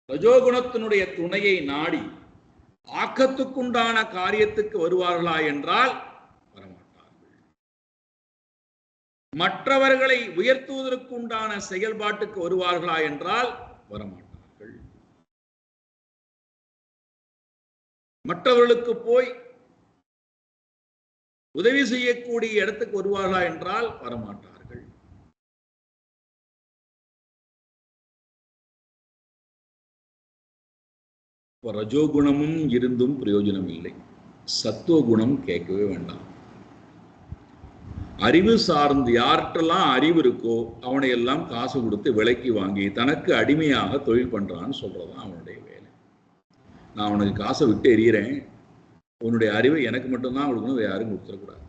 ரஜோகுணத்தினுடைய துணையை நாடி ஆக்கத்துக்குண்டான காரியத்துக்கு வருவார்களா என்றால் வரமாட்டார்கள். மற்றவர்களை உயர்த்துவதற்குண்டான செயல்பாட்டுக்கு வருவார்களா என்றால் வரமாட்டார்கள். மற்றவர்களுக்கு போய் உதவி செய்யக்கூடிய இடத்துக்கு வருவார்களா என்றால் வரமாட்டார்கள். ரஜோகுணமும் இருந்தும் பிரயோஜனம் இல்லை, சத்துவகுணம் கேட்கவே வேண்டாம். அறிவு சார்ந்து யார்கிட்டெல்லாம் அறிவு இருக்கோ அவனை எல்லாம் காசு கொடுத்து விலைக்கு வாங்கி தனக்கு அடிமையாக தொழில் பண்றான்னு சொல்றதான் அவனுடைய வேலை. நான் அவனுக்கு காசை விட்டு எறிகிறேன், உன்னுடைய அறிவை எனக்கு மட்டும்தான் கொடுக்கணும், வேற யாரும் கொடுத்துடக்கூடாது.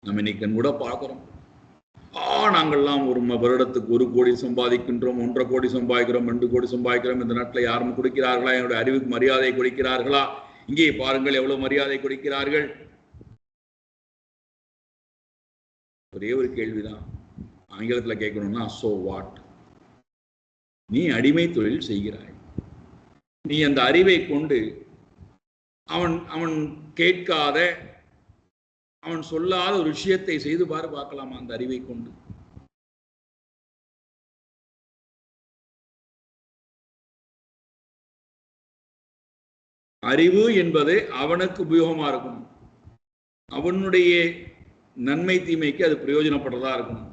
நம்ம இன்னைக்கு கூட பார்க்கிறோம், நாங்கள்லாம் ஒரு வருடத்துக்கு 1 கோடி சம்பாதிக்கின்றோம், 1.5 கோடி சம்பாதிக்கிறோம், 2 கோடி சம்பாதிக்கிறோம், இந்த நாட்டில் யாரும் கொடுக்கிறார்களா, என்னுடைய அறிவுக்கு மரியாதை கொடுக்கிறார்களா? இங்கே பாருங்கள் எவ்வளவு மரியாதை கொடுக்கிறார்கள். ஒரே ஒரு கேள்விதான் ஆங்கிலத்தில் கேட்கணும்னா, சோ வாட்? நீ அடிமை தொழில் செய்கிறாய். நீ அந்த அறிவை கொண்டு அவன் கேட்காத, அவன் சொல்லாத ஒரு விஷயத்தை செய்து பாரு பார்க்கலாமா? அந்த அறிவை கொண்டு அறிவு என்பது அவனுக்கு உபயோகமா இருக்கணும், அவனுடைய நன்மை தீமைக்கு அது பிரயோஜனப்படுறதா இருக்கணும்.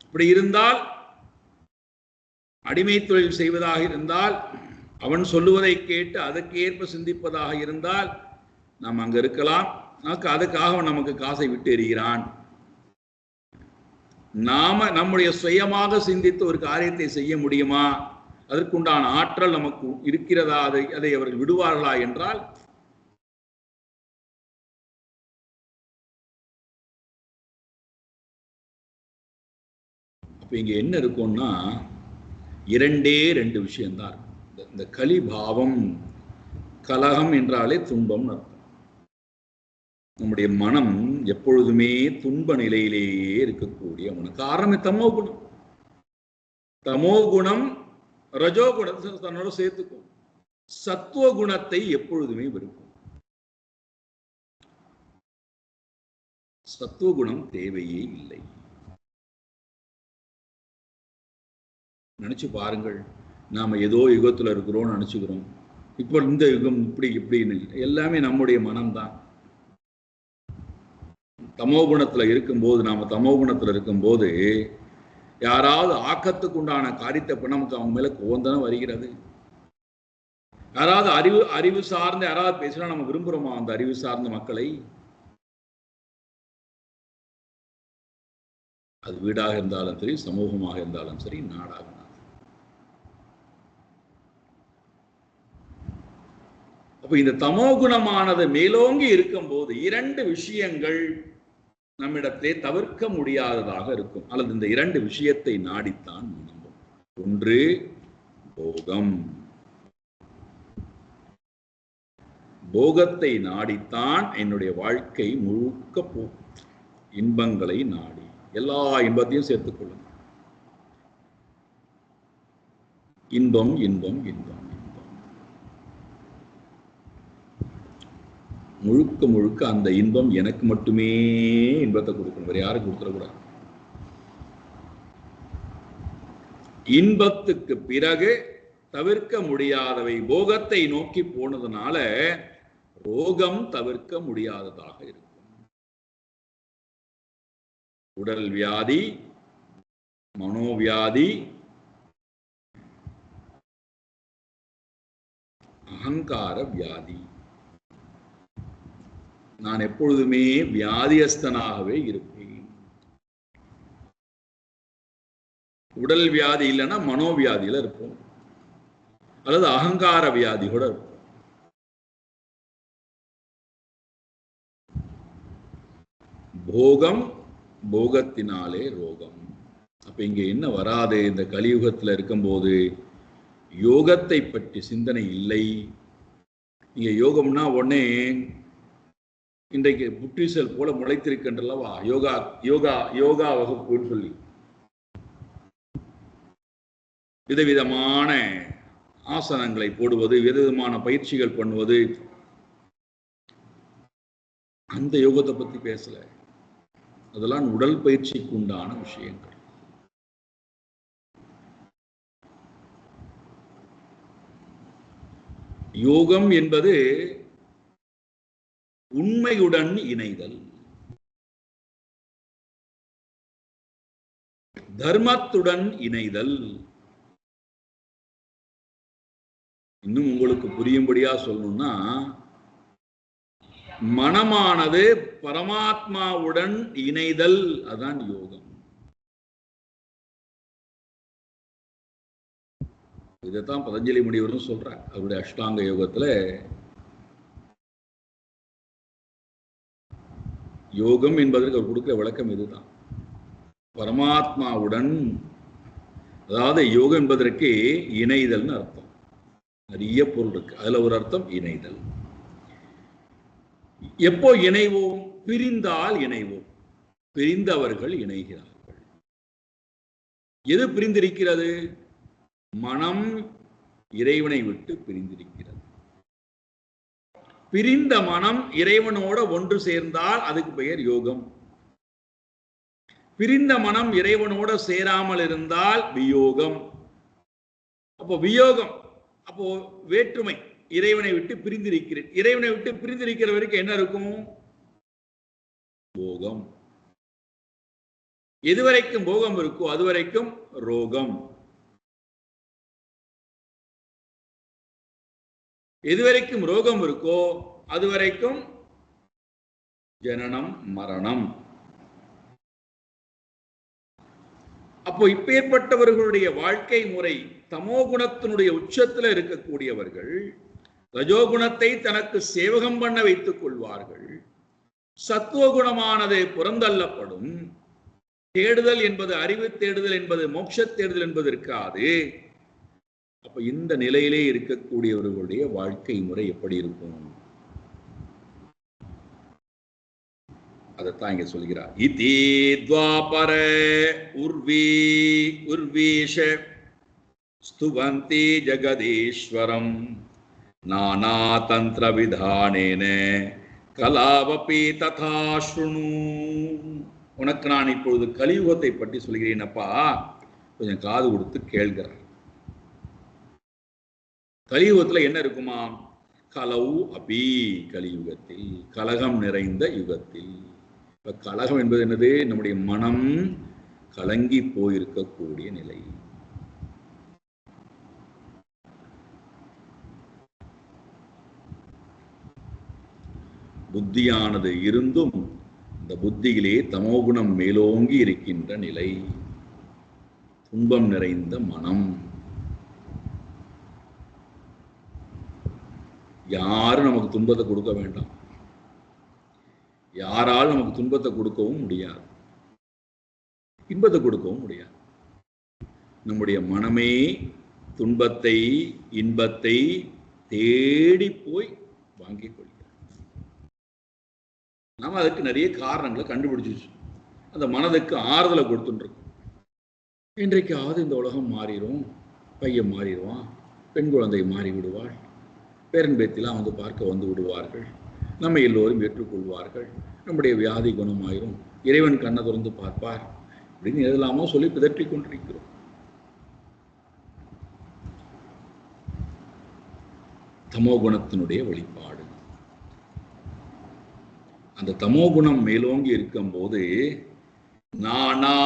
இப்படி இருந்தால், அடிமை தொழில் செய்வதாக இருந்தால், அவன் சொல்லுவதை கேட்டு அதற்கேற்ப சிந்திப்பதாக இருந்தால் நாம் அங்க இருக்கலாம். அதுக்காக அவன் நமக்கு காசை விட்டு எறிகிறான். நாம நம்முடைய சுயமாக சிந்தித்து ஒரு காரியத்தை செய்ய முடியுமா? அதற்குண்டான ஆற்றல் நமக்கு இருக்கிறதா? அதை அவர்கள் விடுவார்களா என்றால் இப்ப இங்க என்ன இருக்கும்னா, 2 விஷயம்தான். இந்த கலிபாவம், கலகம் என்றாலே துன்பம் அர்த்தம். நம்முடைய மனம் எப்பொழுதுமே துன்ப நிலையிலேயே இருக்கக்கூடிய மனம். காரணம் தமோகுணம். தமோகுணம் ரஜோகுணத்தை தன்னோட சேர்த்துக்கும். சத்துவ குணத்தை எப்பொழுதுமே விரும்பும். சத்துவகுணம் தேவையே இல்லை. நினைச்சு பாருங்கள், நாம ஏதோ யுகத்துல இருக்கிறோம்னு நினைச்சுக்கிறோம். இப்போ இந்த யுகம் இப்படின்னு எல்லாமே நம்முடைய மனம்தான். தமோகுணத்துல இருக்கும்போது, நாம தமோகுணத்துல இருக்கும்போது யாராவது ஆக்கத்துக்கு உண்டான காரியத்தை நமக்கு அவங்க மேல கோவந்தனம் வருகிறது. யாராவது அறிவு சார்ந்த யாராவது பேசினா நம்ம விரும்புறோமா அந்த அறிவு சார்ந்த மக்களை? அது வீடாக இருந்தாலும் சரி, சமூகமாக இருந்தாலும் சரி, நாடாக. அப்ப இந்த தமோகுணமானது மேலோங்கி இருக்கும் போது 2 விஷயங்கள் நம்மிடத்திலே தவிர்க்க முடியாததாக இருக்கும். அல்லது இந்த 2 விஷயத்தை நாடித்தான் நம்பும். ஒன்று போகம். போகத்தை நாடித்தான் என்னுடைய வாழ்க்கை முழுக்க போகும். இன்பங்களை நாடி எல்லா இன்பத்தையும் சேர்த்துக்கொள்ளும். இன்பம் இன்பம் இன்பம் முழுக்க முழுக்க அந்த இன்பம் எனக்கு மட்டுமே இன்பத்தை கொடுக்கணும், வேற யாரும் கொடுத்துடக்கூடாது. இன்பத்துக்கு பிறகு தவிர்க்க முடியாதவை போகத்தை நோக்கி போனதுனால ரோகம் தவிர்க்க முடியாததாக இருக்கும். உடல் வியாதி, மனோவியாதி, அகங்கார வியாதி. நான் எப்பொழுதுமே வியாதியஸ்தனாகவே இருப்பேன். உடல் வியாதி இல்லைன்னா மனோவியாதியில இருப்போம், அல்லது அகங்கார வியாதி கூட இருப்போம். போகம், போகத்தினாலே ரோகம். அப்ப இங்க என்ன வராது? இந்த கலியுகத்துல இருக்கும்போது யோகத்தை பற்றி சிந்தனை இல்லை. இங்க யோகம்னா உடனே இன்றைக்கு புற்றீசல் போல முளைத்திருக்கின்றல்லவா யோகா யோகா யோகா வகுப்புன்னு சொல்லி விதவிதமான ஆசனங்களை போடுவது, விதவிதமான பயிற்சிகள் பண்ணுவது, அந்த யோகத்தை பத்தி பேசல. அதெல்லாம் உடல் பயிற்சிக்கு உண்டான விஷயங்கள். யோகம் என்பது உண்மையுடன் இணைதல், தர்மத்துடன் இணைதல், இன்னும் உங்களுக்கு புரியும்படியா சொல்லணும்னா, மனமானது பரமாத்மாவுடன் இணைதல், அதான் யோகம். இதைத்தான் பதஞ்சலி முனிவரும் சொல்றார் அவருடைய அஷ்டாங்க யோகத்துல. யோகம் என்பதற்கு அவர் கொடுக்கிற விளக்கம் இதுதான். பரமாத்மாவுடன், அதாவது யோகம் என்பதற்கு இணைதல்னு அர்த்தம். நிறைய பொருள் இருக்கு, அதுல ஒரு அர்த்தம் இணைதல். எப்போ இணைவோம்? பிரிந்தால் இணைவோம். பிரிந்தவர்கள் இணைகிறார்கள். எது பிரிந்திருக்கிறது? மனம் இறைவனை விட்டு பிரிந்திருக்கிறது. பிரிந்த மனம் இறைவனோட ஒன்று சேர்ந்தால் அதுக்கு பெயர் யோகம். பிரிந்த மனம் இறைவனோட சேராமல் இருந்தால் வியோகம். அப்போ வியோகம், அப்போ வேற்றுமை, இறைவனை விட்டு பிரிந்திருக்கிறேன். இறைவனை விட்டு பிரிந்திருக்கிற வரைக்கும் என்ன இருக்கும்? போகம். எதுவரைக்கும் போகம் இருக்கோ அதுவரைக்கும் ரோகம். எதுவரைக்கும் ரோகம் இருக்கோ அதுவரைக்கும் ஜனனம் மரணம். அப்போ இப்பேற்பட்டவர்களுடைய வாழ்க்கை முறை, தமோகுணத்தினுடைய உச்சத்தில் இருக்கக்கூடியவர்கள் ரஜோகுணத்தை தனக்கு சேவகம் பண்ண வைத்துக் கொள்வார்கள். சத்துவகுணமானது புறந்தள்ளப்படும். தேடுதல் என்பது, அறிவு தேடுதல் என்பது, மோட்ச தேடுதல் என்பது இருக்காது. அப்ப இந்த நிலையிலே இருக்கக்கூடியவர்களுடைய வாழ்க்கை முறை எப்படி இருக்கும்? அதைத்தான் இங்க சொல்கிறார். இதி த்வாபர உர்வீஷ ஸ்துவந்தி ஜெகதீஸ்வரம் நானா தந்திர விதானேன கலாவபி ததா ஸ்ருணு. உனக்கு நான் இப்பொழுது கலியுகத்தை பற்றி சொல்கிறேனப்பா, கொஞ்சம் காது கொடுத்து கேள்கிறார். கலியுகத்துல என்ன இருக்குமா? கலவு அபி, கலியுகத்தில் கலகம் நிறைந்த யுகத்தில். இப்ப கலகம் என்பது என்னது? நம்முடைய மனம் கலங்கி போயிருக்கக்கூடிய நிலை. புத்தியானது இருந்தும் இந்த புத்தியிலே தமோகுணம் மேலோங்கி இருக்கின்ற நிலை. துன்பம் நிறைந்த மனம். யாரும் நமக்கு துன்பத்தை கொடுக்க வேண்டாம். யாரால் நமக்கு துன்பத்தை கொடுக்கவும் முடியாது, இன்பத்தை கொடுக்கவும் முடியாது. நம்முடைய மனமே துன்பத்தை இன்பத்தை தேடி போய் வாங்கிக் கொள்கிறது. நாம அதுக்கு நிறைய காரணங்களை கண்டுபிடிச்சு அந்த மனதுக்கு ஆறுதலை கொடுத்துருக்கோம். இன்றைக்காவது இந்த உலகம் மாறிடும், பையன் மாறிடுவான், பெண் குழந்தை மாறி விடுவாள், பேரன் பேத்திலாம் வந்து பார்க்க வந்து விடுவார்கள், நம்ம எல்லோரும் ஏற்றுக்கொள்வார்கள், நம்முடைய வியாதி குணமாயிரும், இறைவன் கண்ணை திறந்து பார்ப்பார் அப்படின்னு எதெல்லாமோ சொல்லி பிதற்றி கொண்டிருக்கிறோம். தமோகுணத்தினுடைய வெளிப்பாடு. அந்த தமோகுணம் மேலோங்கி இருக்கும் போது நானா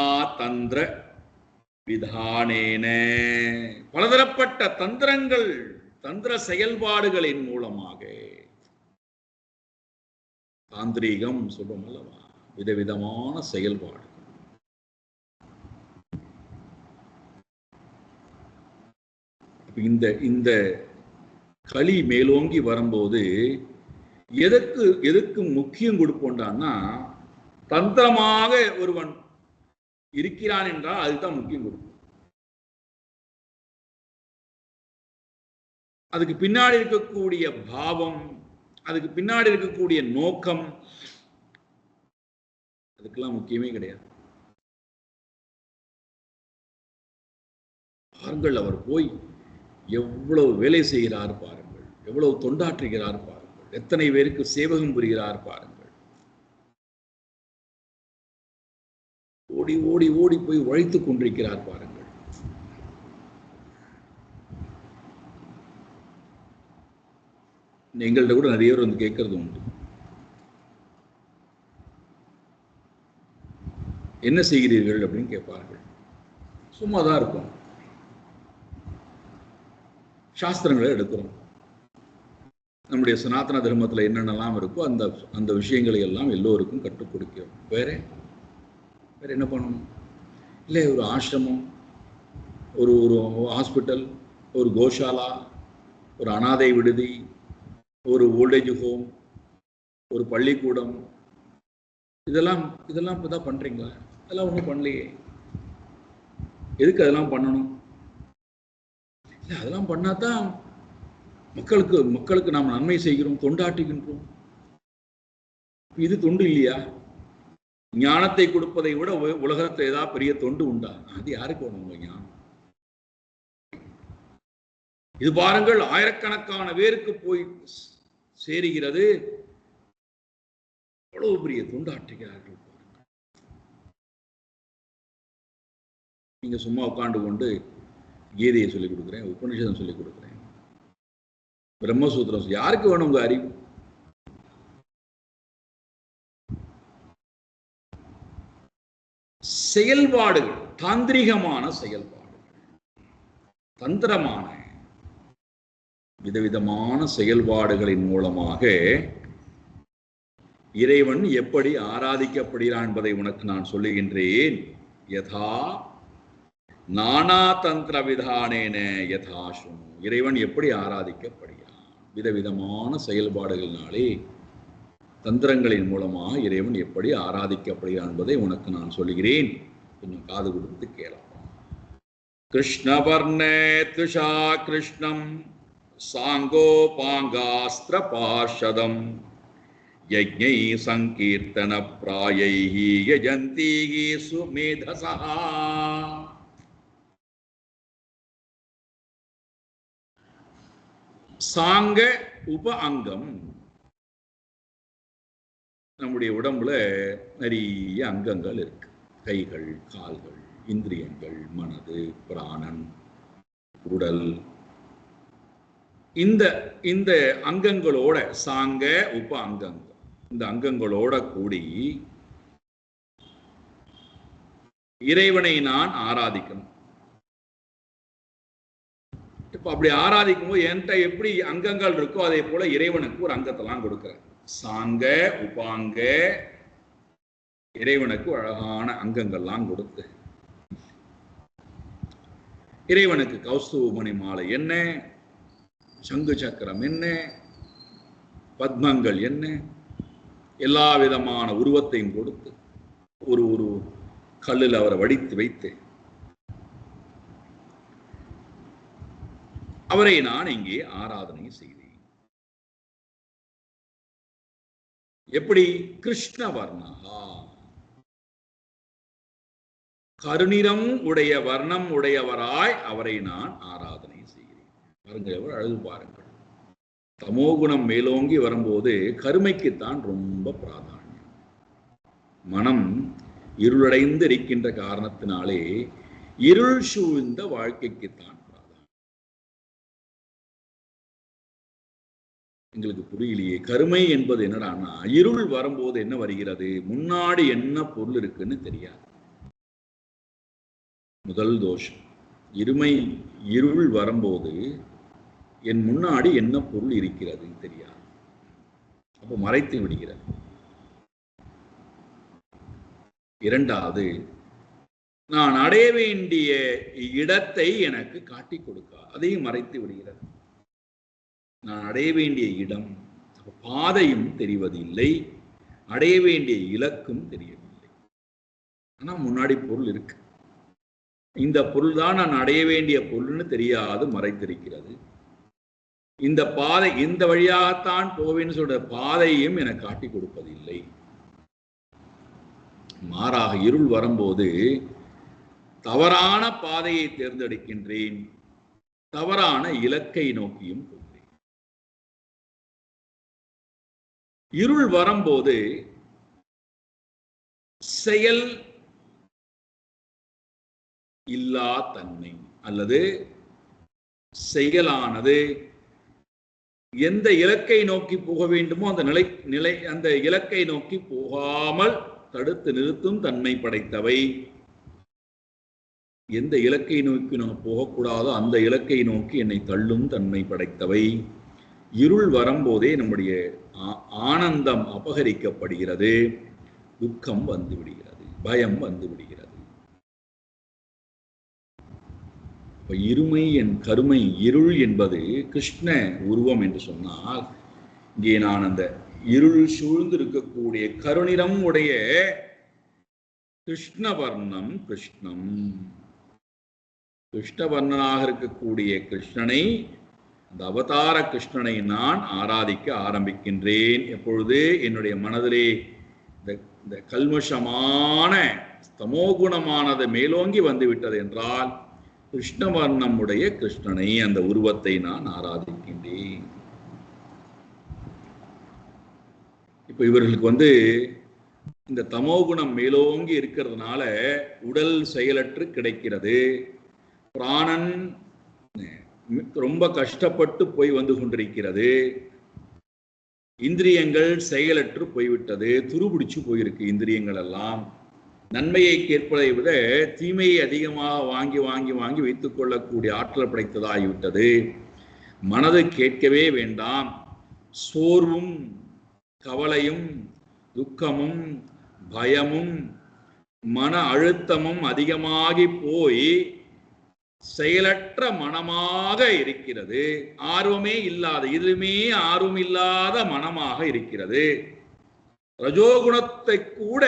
தந்திர விதானேன, பலதரப்பட்ட தந்திரங்கள், தந்திர செயல்பாடுகளின் மூலமாக, தாந்திரீகம் சொல்றோம் அல்லவா, விதவிதமான செயல்பாடு. இந்த களி மேலோங்கி வரும்போது எதுக்கு முக்கியம் கொடுப்போம்டான்னா, தந்திரமாக ஒருவன் இருக்கிறான் என்றால் அதுதான் முக்கியம் கொடுக்கும். அதுக்கு பின்னாடி இருக்கக்கூடிய பாவம், அதுக்கு பின்னாடி இருக்கக்கூடிய நோக்கம், அதுக்கெல்லாம் முக்கியமே கிடையாது. பாருங்கள், அவர் போய் எவ்வளவு வேலை செய்கிறார் பாருங்கள், எவ்வளவு தொண்டாற்றுகிறார் பாருங்கள், எத்தனை பேருக்கு சேவகம் புரிகிறார் பாருங்கள். ஓடி ஓடி ஓடி போய் உழைத்துக் கொண்டிருக்கிறார் பாருங்கள். எங்கள்கிட்ட கூட நிறைய பேர் வந்து கேட்கறது உண்டு, என்ன செய்கிறீர்கள் அப்படின்னு கேட்பார்கள். சும்மா தான் இருக்கும். சாஸ்திரங்களை எடுக்கிறோம். நம்முடைய சனாதன தர்மத்தில் என்னென்னலாம் இருக்கோ அந்த அந்த விஷயங்களை எல்லாம் எல்லோருக்கும் கற்றுக் கொடுக்கிறோம். வேற என்ன பண்ணணும்? இல்லை, ஒரு ஆசிரமம், ஒரு ஒரு ஹாஸ்பிட்டல், ஒரு கோஷாலா, ஒரு அனாதை விடுதி, ஒரு ஓல்டேஜ் ஹோம், ஒரு பள்ளிக்கூடம், இதெல்லாம் இப்போ தான் பண்ணுறீங்களா? அதெல்லாம் ஒன்றும் பண்ணலையே. எதுக்கு அதெல்லாம் பண்ணணும்? இல்லை, அதெல்லாம் பண்ணாதான் மக்களுக்கு நாம் நன்மை செய்கிறோம், தொண்டாற்றுகின்றோம். இது தொண்டு இல்லையா? ஞானத்தை கொடுப்பதை விட உலகத்தில் ஏதாவது பெரிய தொண்டு உண்டா? அது யாருக்கு வேணும் உங்க ஞானம்? இது பாருங்கள், ஆயிரக்கணக்கான பேருக்கு போய் சேருகிறது. அவ்வளவு பெரிய தொண்டாற்றுகிறார்கள். நீங்க சும்மா உட்காந்து கொண்டு கீதையை சொல்லிக் கொடுக்குறேன், உபநிஷதம் சொல்லிக் கொடுக்குறேன், பிரம்மசூத்திரம், யாருக்கு வேணும் உங்க அறிவு? செயல்பாடுகள், தாந்திரிகமான செயல்பாடுகள், தந்திரமான விதவிதமான செயல்பாடுகளின் மூலமாக இறைவன் எப்படி ஆராதிக்கப்படுகிறான் என்பதை உனக்கு நான் சொல்லுகின்றேன். யதா நானா தந்திர விதானேன யதாசும். இறைவன் எப்படி ஆராதிக்கப்படுகிறான்? விதவிதமான செயல்பாடுகளினாலே, தந்திரங்களின் மூலமாக இறைவன் எப்படி ஆராதிக்கப்படுகிறான் என்பதை உனக்கு நான் சொல்கிறேன். கொஞ்சம் காது கொடுத்து கேளாம். கிருஷ்ணவர்ணே துஷா கிருஷ்ணம் சாங்கோபாங்காஸ்திர பார்ஷதம் யஜ்ஞை சங்கீர்த்தன பிராயைஹி யஜந்தீஹி சுமேதசா. சாங்க உப அங்கம். நம்முடைய உடம்புல நிறைய அங்கங்கள் இருக்கு. கைகள், கால்கள், இந்திரியங்கள், மனது, பிராணன், உடல். இந்த அங்கங்களோட சாங்க உப அங்கங்கள், இந்த அங்கங்களோட கூடி இறைவனை நான் ஆராதிக்கணும். இப்ப அப்படி ஆராதிக்கும் போது என்கிட்ட எப்படி அங்கங்கள் இருக்கோ அதே போல இறைவனுக்கு ஒரு அங்கத்தெல்லாம் கொடுக்கிறேன். சாங்க உபாங்க, இறைவனுக்கு அழகான அங்கங்கள்லாம் கொடுத்து, இறைவனுக்கு கௌஸ்துவமணி மாலை என்ன, சங்கு சக்கரம் என்ன, பத்மங்கள் என்ன, எல்லா விதமான உருவத்தையும் கொடுத்து ஒரு ஒரு கல்லில் அவரை வடித்து வைத்து அவரை நான் இங்கே ஆராதனை செய்தேன். எப்படி? கிருஷ்ணவர்ணா, கருநிறம் உடைய வர்ணம் உடையவராய் அவரை நான் ஆராதனை செய்கிறேன். பாருங்கள், அழகு பாருங்கள். தமோகுணம் மேலோங்கி வரும்போது கருமைக்குத்தான் ரொம்ப பிராதானியம். மனம் இருளடைந்து இருக்கின்ற காரணத்தினாலே இருள் சூழ்ந்த வாழ்க்கைக்குத்தான் பிராதானியம். எங்களுக்கு புரியலையே. கருமை என்பது என்னடான்னா, இருள் வரும்போது என்ன வருகிறது, முன்னாடி என்ன பொருள் இருக்குன்னு தெரியாது. முதல் தோஷம். இருள் வரும்போது என் முன்னாடி என்ன பொருள் இருக்கிறது தெரியாது, அப்போ மறைத்து விடுகிறது. இரண்டாவது, நான் அடைய வேண்டிய இடத்தை எனக்கு காட்டி கொடுக்க, அதையும் மறைத்து விடுகிறது. நான் அடைய வேண்டிய இடம், பாதையும் தெரிவதில்லை, அடைய வேண்டிய இலக்கும் தெரியவில்லை. ஆனா முன்னாடி பொருள் இருக்கு. இந்த பொருள் தான் நான் அடைய வேண்டிய பொருள்னு தெரியாது, மறைத்திருக்கிறது. இந்த பாதை, இந்த வழியாகத்தான் போவேன்னு சொல்ற பாதையும் எனக்கு காட்டி கொடுப்பதில்லை. மாறாக இருள் வரும்போது தவறான பாதையை தேர்ந்தெடுக்கின்றேன், தவறான இலக்கை நோக்கியும் போகிறேன். இருள் வரும்போது செயல் இல்லா தன்மை அல்லது செயலானது எந்த இலக்கை நோக்கி போக வேண்டுமோ அந்த அந்த இலக்கை நோக்கி போகாமல் தடுத்து நிறுத்தும் தன்மை படைத்தவை. எந்த இலக்கை நோக்கி நான் போகக்கூடாதோ அந்த இலக்கை நோக்கி என்னை தள்ளும் தன்மை படைத்தவை. இருள் வரும்போதே நம்முடைய ஆனந்தம் அபகரிக்கப்படுகிறது, துக்கம் வந்து விடுகிறது, பயம் வந்து விடுகிறது. இப்ப இருமை கருமை இருள் என்பது கிருஷ்ண உருவம் என்று சொன்னால், இங்கே நான் அந்த இருள் சூழ்ந்து இருக்கக்கூடிய கருநிறம் உடைய கிருஷ்ணவர்ணம் கிருஷ்ணம், கிருஷ்ணவர்ணனாக இருக்கக்கூடிய கிருஷ்ணனை, அந்த அவதார கிருஷ்ணனை நான் ஆராதிக்க ஆரம்பிக்கின்றேன். எப்பொழுது என்னுடைய மனதிலே இந்த கல்மஷமான தமோகுணமானது மேலோங்கி வந்து விட்டது என்றால், கிருஷ்ணவர்ணம் உடைய கிருஷ்ணனை, அந்த உருவத்தை நான் ஆராதிக்கின்றேன். இப்ப இவர்களுக்கு இந்த தமோகுணம் மேலோங்கி இருக்கிறதுனால உடல் செயலற்று கிடைக்கிறது. பிராணன் ரொம்ப கஷ்டப்பட்டு போய் வந்து கொண்டிருக்கிறது. இந்திரியங்கள் செயலற்று போய்விட்டது, துருபிடிச்சு போயிருக்கு இந்திரியங்கள் எல்லாம். நன்மையை கேட்பதை விட தீமையை அதிகமாக வாங்கி வாங்கி வாங்கி வைத்துக் கொள்ளக்கூடிய ஆற்றல் படைத்ததாகிவிட்டது. மனது கேட்கவே வேண்டாம். சோர்வும் கவலையும் துக்கமும் பயமும் மன அழுத்தமும் அதிகமாகி போய் செயலற்ற மனமாக இருக்கிறது. ஆர்வமே இல்லாத, எதுவுமே ஆர்வம் இல்லாத மனமாக இருக்கிறது. ரஜோகுணத்தை கூட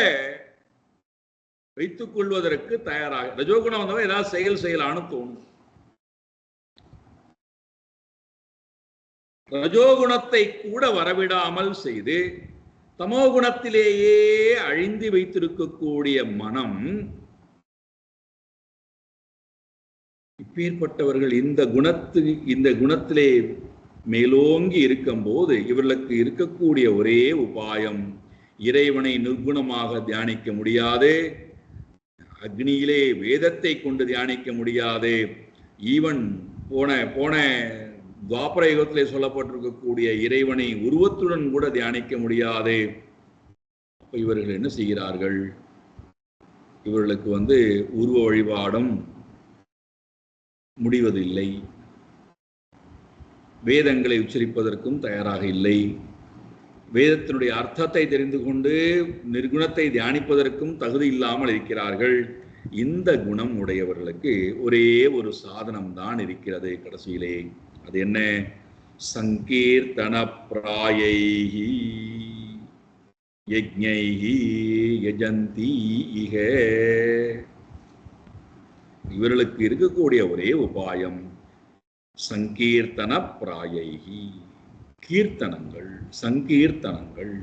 வைத்துக் கொள்வதற்கு தயாராக, ரஜோகுணம் வந்தவன் ஏதாவது செய்யலான்னு தோணும். ரஜோகுணத்தை கூட வரவிடாமல் செய்து தமோகுணத்திலேயே அழிந்து வைத்திருக்கக்கூடிய மனம், இப்பேற்பட்டவர்கள் இந்த குணத்திலே மேலோங்கி இருக்கும் போது இவர்களுக்கு இருக்கக்கூடிய ஒரே உபாயம், இறைவனை நிர்குணமாக தியானிக்க முடியாது, அக்னியிலே வேதத்தை கொண்டு தியானிக்க முடியாது, ஈவன் போன துவாபர யுகத்திலே சொல்லப்பட்டிருக்கக்கூடிய இறைவனை உருவத்துடன் கூட தியானிக்க முடியாது. அப்ப இவர்கள் என்ன செய்கிறார்கள்? இவர்களுக்கு உருவ வழிபாடும் முடிவதில்லை, வேதங்களை உச்சரிப்பதற்கும் தயாராக இல்லை, வேதத்தினுடைய அர்த்தத்தை தெரிந்து கொண்டு நிர்குணத்தை தியானிப்பதற்கும் தகுதி இல்லாமல் இருக்கிறார்கள். இந்த குணம் உடையவர்களுக்கு ஒரே ஒரு சாதனம் தான் இருக்கிறது கடைசியிலே. அது என்ன? சங்கீர்த்தன பிராயைஹி யஜ்ஞைஹி யஜந்தி இஹ. இவர்களுக்கு இருக்கக்கூடிய ஒரே உபாயம் சங்கீர்த்தன பிராயைஹி, கீர்த்தனங்கள், சங்கீர்த்தனங்கள்,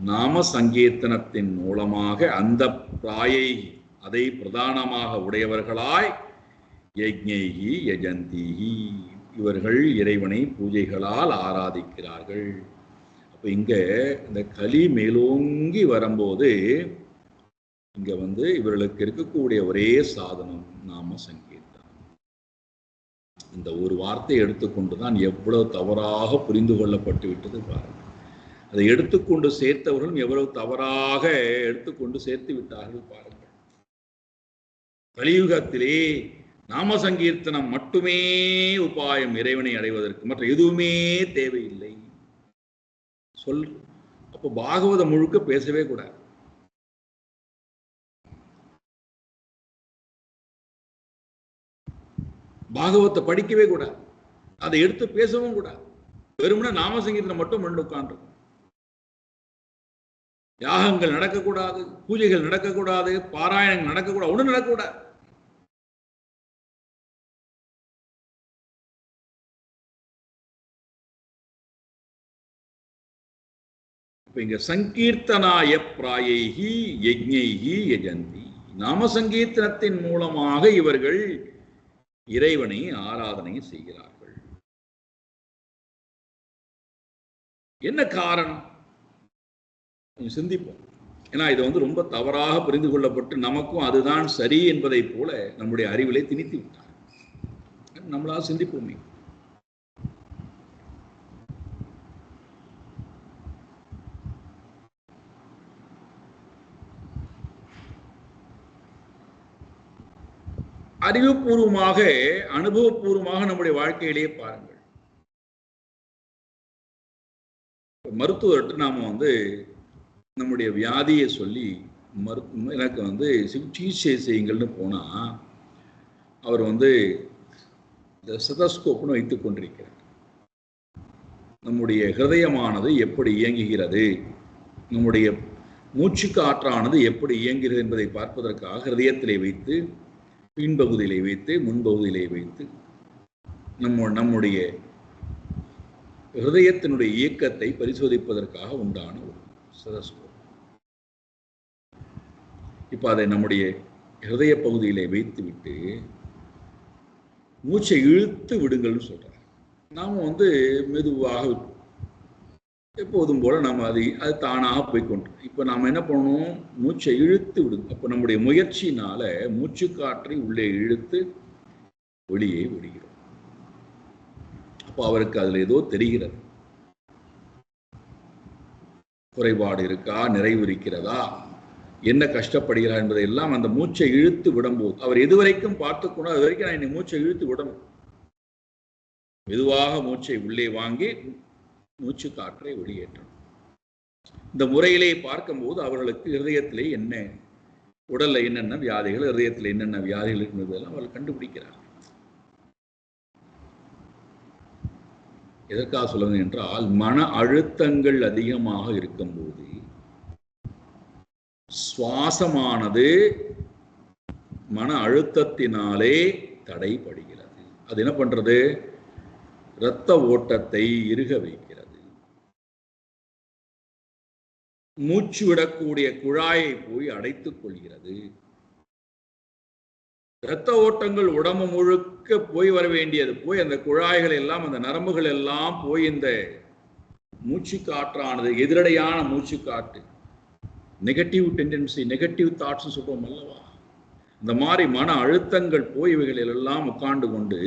நாம சங்கீர்த்தனத்தின் மூலமாக அந்த பிராயை, அதை பிரதானமாக உடையவர்களாய் யஜ்ஞைஹி யஜந்திஹி, இவர்கள் இறைவனை பூஜைகளால் ஆராதிக்கிறார்கள். அப்ப இங்க இந்த கலி மேலோங்கி வரும்போது இங்க இவர்களுக்கு இருக்கக்கூடிய ஒரே சாதனம் நாம சங்கீர்த்தனம். இந்த ஒரு வார்த்தையை எடுத்துக்கொண்டுதான் எவ்வளவு தவறாக புரிந்து கொள்ளப்பட்டு விட்டது பாருங்கள். அதை எடுத்துக்கொண்டு சேர்த்தவர்களும் எவ்வளவு தவறாக எடுத்துக்கொண்டு சேர்த்து விட்டார்கள் பாருங்கள். கலியுகத்திலே நாம சங்கீர்த்தனம் மட்டுமே உபாயம் இறைவனை அடைவதற்கு, மற்ற எதுவுமே தேவையில்லை அப்ப பாகவதம் முழுக்க பேசவே கூடாது. பாகவத்தை படிக்கவே கூடாது, அதை எடுத்து பேசவும் கூடாது. வெறுமனே நாம சங்கீர்த்தனம் மட்டும் ரெண்டு உட்கார்ந்து, யாகங்கள் நடக்கக்கூடாது, பூஜைகள் நடக்கக்கூடாது, பாராயணங்கள் நடக்கக்கூடாது, ஒன்றும் நடக்கக்கூடாது. இப்ப இங்க சங்கீர்த்தனாய பிராயைஹி யஜ்ஞைஹி யஜந்தி, நாம சங்கீர்த்தனத்தின் மூலமாக இவர்கள் இறைவனை ஆராதனை செய்கிறார்கள். என்ன காரணம்? சிந்திப்போம். ஏன்னா இது ரொம்ப தவறாக புரிந்து கொள்ளப்பட்டு நமக்கும் அதுதான் சரி என்பதை போல நம்முடைய அறிவிலை திணித்து விட்டார். நம்மளால் சிந்திப்போமே. அறிவுபூர்வமாக அனுபவபூர்வமாக நம்முடைய வாழ்க்கையிலேயே பாருங்கள். மருத்துவர்கிட்ட நாம நம்முடைய வியாதியை சொல்லி எனக்கு சிகிச்சை செய்யுங்கள்னு போனா அவர் இந்த ஸ்டெதஸ்கோப்னு வைத்துக் கொண்டிருக்கிறார். நம்முடைய ஹிருதயமானது எப்படி இயங்குகிறது, நம்முடைய மூச்சு காற்றானது எப்படி இயங்குகிறது என்பதை பார்ப்பதற்காக ஹிருதயத்திலே வைத்து, பின்பகுதியிலே வைத்து, முன்பகுதியிலே வைத்து நம்முடைய ஹிருதயத்தினுடைய இயக்கத்தை பரிசோதிப்பதற்காக உண்டான ஒரு ஸ்டெதஸ்கோப். இப்ப அதை நம்முடைய ஹிருதய பகுதியிலே வைத்து விட்டு மூச்சை இழுத்து விடுங்கள்னு சொல்றாங்க. நாம மெதுவாக எப்போதும் போல நாம் அது தானாக போய்கொண்டோம். இப்போ நாம் என்ன பண்ணணும், மூச்சை இழுத்து விடுங்க. அப்போ நம்முடைய முயற்சியினால மூச்சு காற்றை உள்ளே இழுத்து வெளியே விடுகிறோம். அப்போ அவருக்கு அதில் ஏதோ தெரிகிறது, குறைபாடு இருக்கா, நிறைவு இருக்கிறதா, என்ன கஷ்டப்படுகிறார் என்பதை எல்லாம் அந்த மூச்சை இழுத்து விடும்போது அவர் எதுவரைக்கும் பார்த்துக்கணும், அது வரைக்கும் நான் என்னை மூச்சை இழுத்து விடணும். மெதுவாக மூச்சை உள்ளே வாங்கி மூச்சு காற்றை வெளியேற்றணும். இந்த முறையிலே பார்க்கும்போது அவர்களுக்கு ஹிருதயத்திலே என்ன, உடல்ல என்னென்ன வியாதிகள், ஹிருதயத்தில் என்னென்ன வியாதிகள் இருக்கிறதெல்லாம் அவர்கள் கண்டுபிடிக்கிறார்கள். எதற்காக சொல்லுங்க என்றால், மன அழுத்தங்கள் அதிகமாக இருக்கும்போது சுவாசமானது மன அழுத்தத்தினாலே தடைபடுகிறது. அது என்ன பண்றது, இரத்த ஓட்டத்தை இறுக வைக்கிறது. மூச்சு விடக்கூடிய குழாயை போய் அடைத்துக் கொள்கிறது. இரத்த ஓட்டங்கள் உடம்பு முழுக்க போய் வர வேண்டியது போய் அந்த குழாய்கள் எல்லாம், அந்த நரம்புகள் எல்லாம் போய் இந்த மூச்சு காற்றானது, எதிரடையான மூச்சு காற்று, நெகட்டிவ் டெண்டன்சி, நெகட்டிவ் தாட்ஸ் சொல்றோம் அல்லவா, இந்த மாதிரி மன அழுத்தங்கள் போய் இவைகளில் எல்லாம் உட்கார்ந்து கொண்டு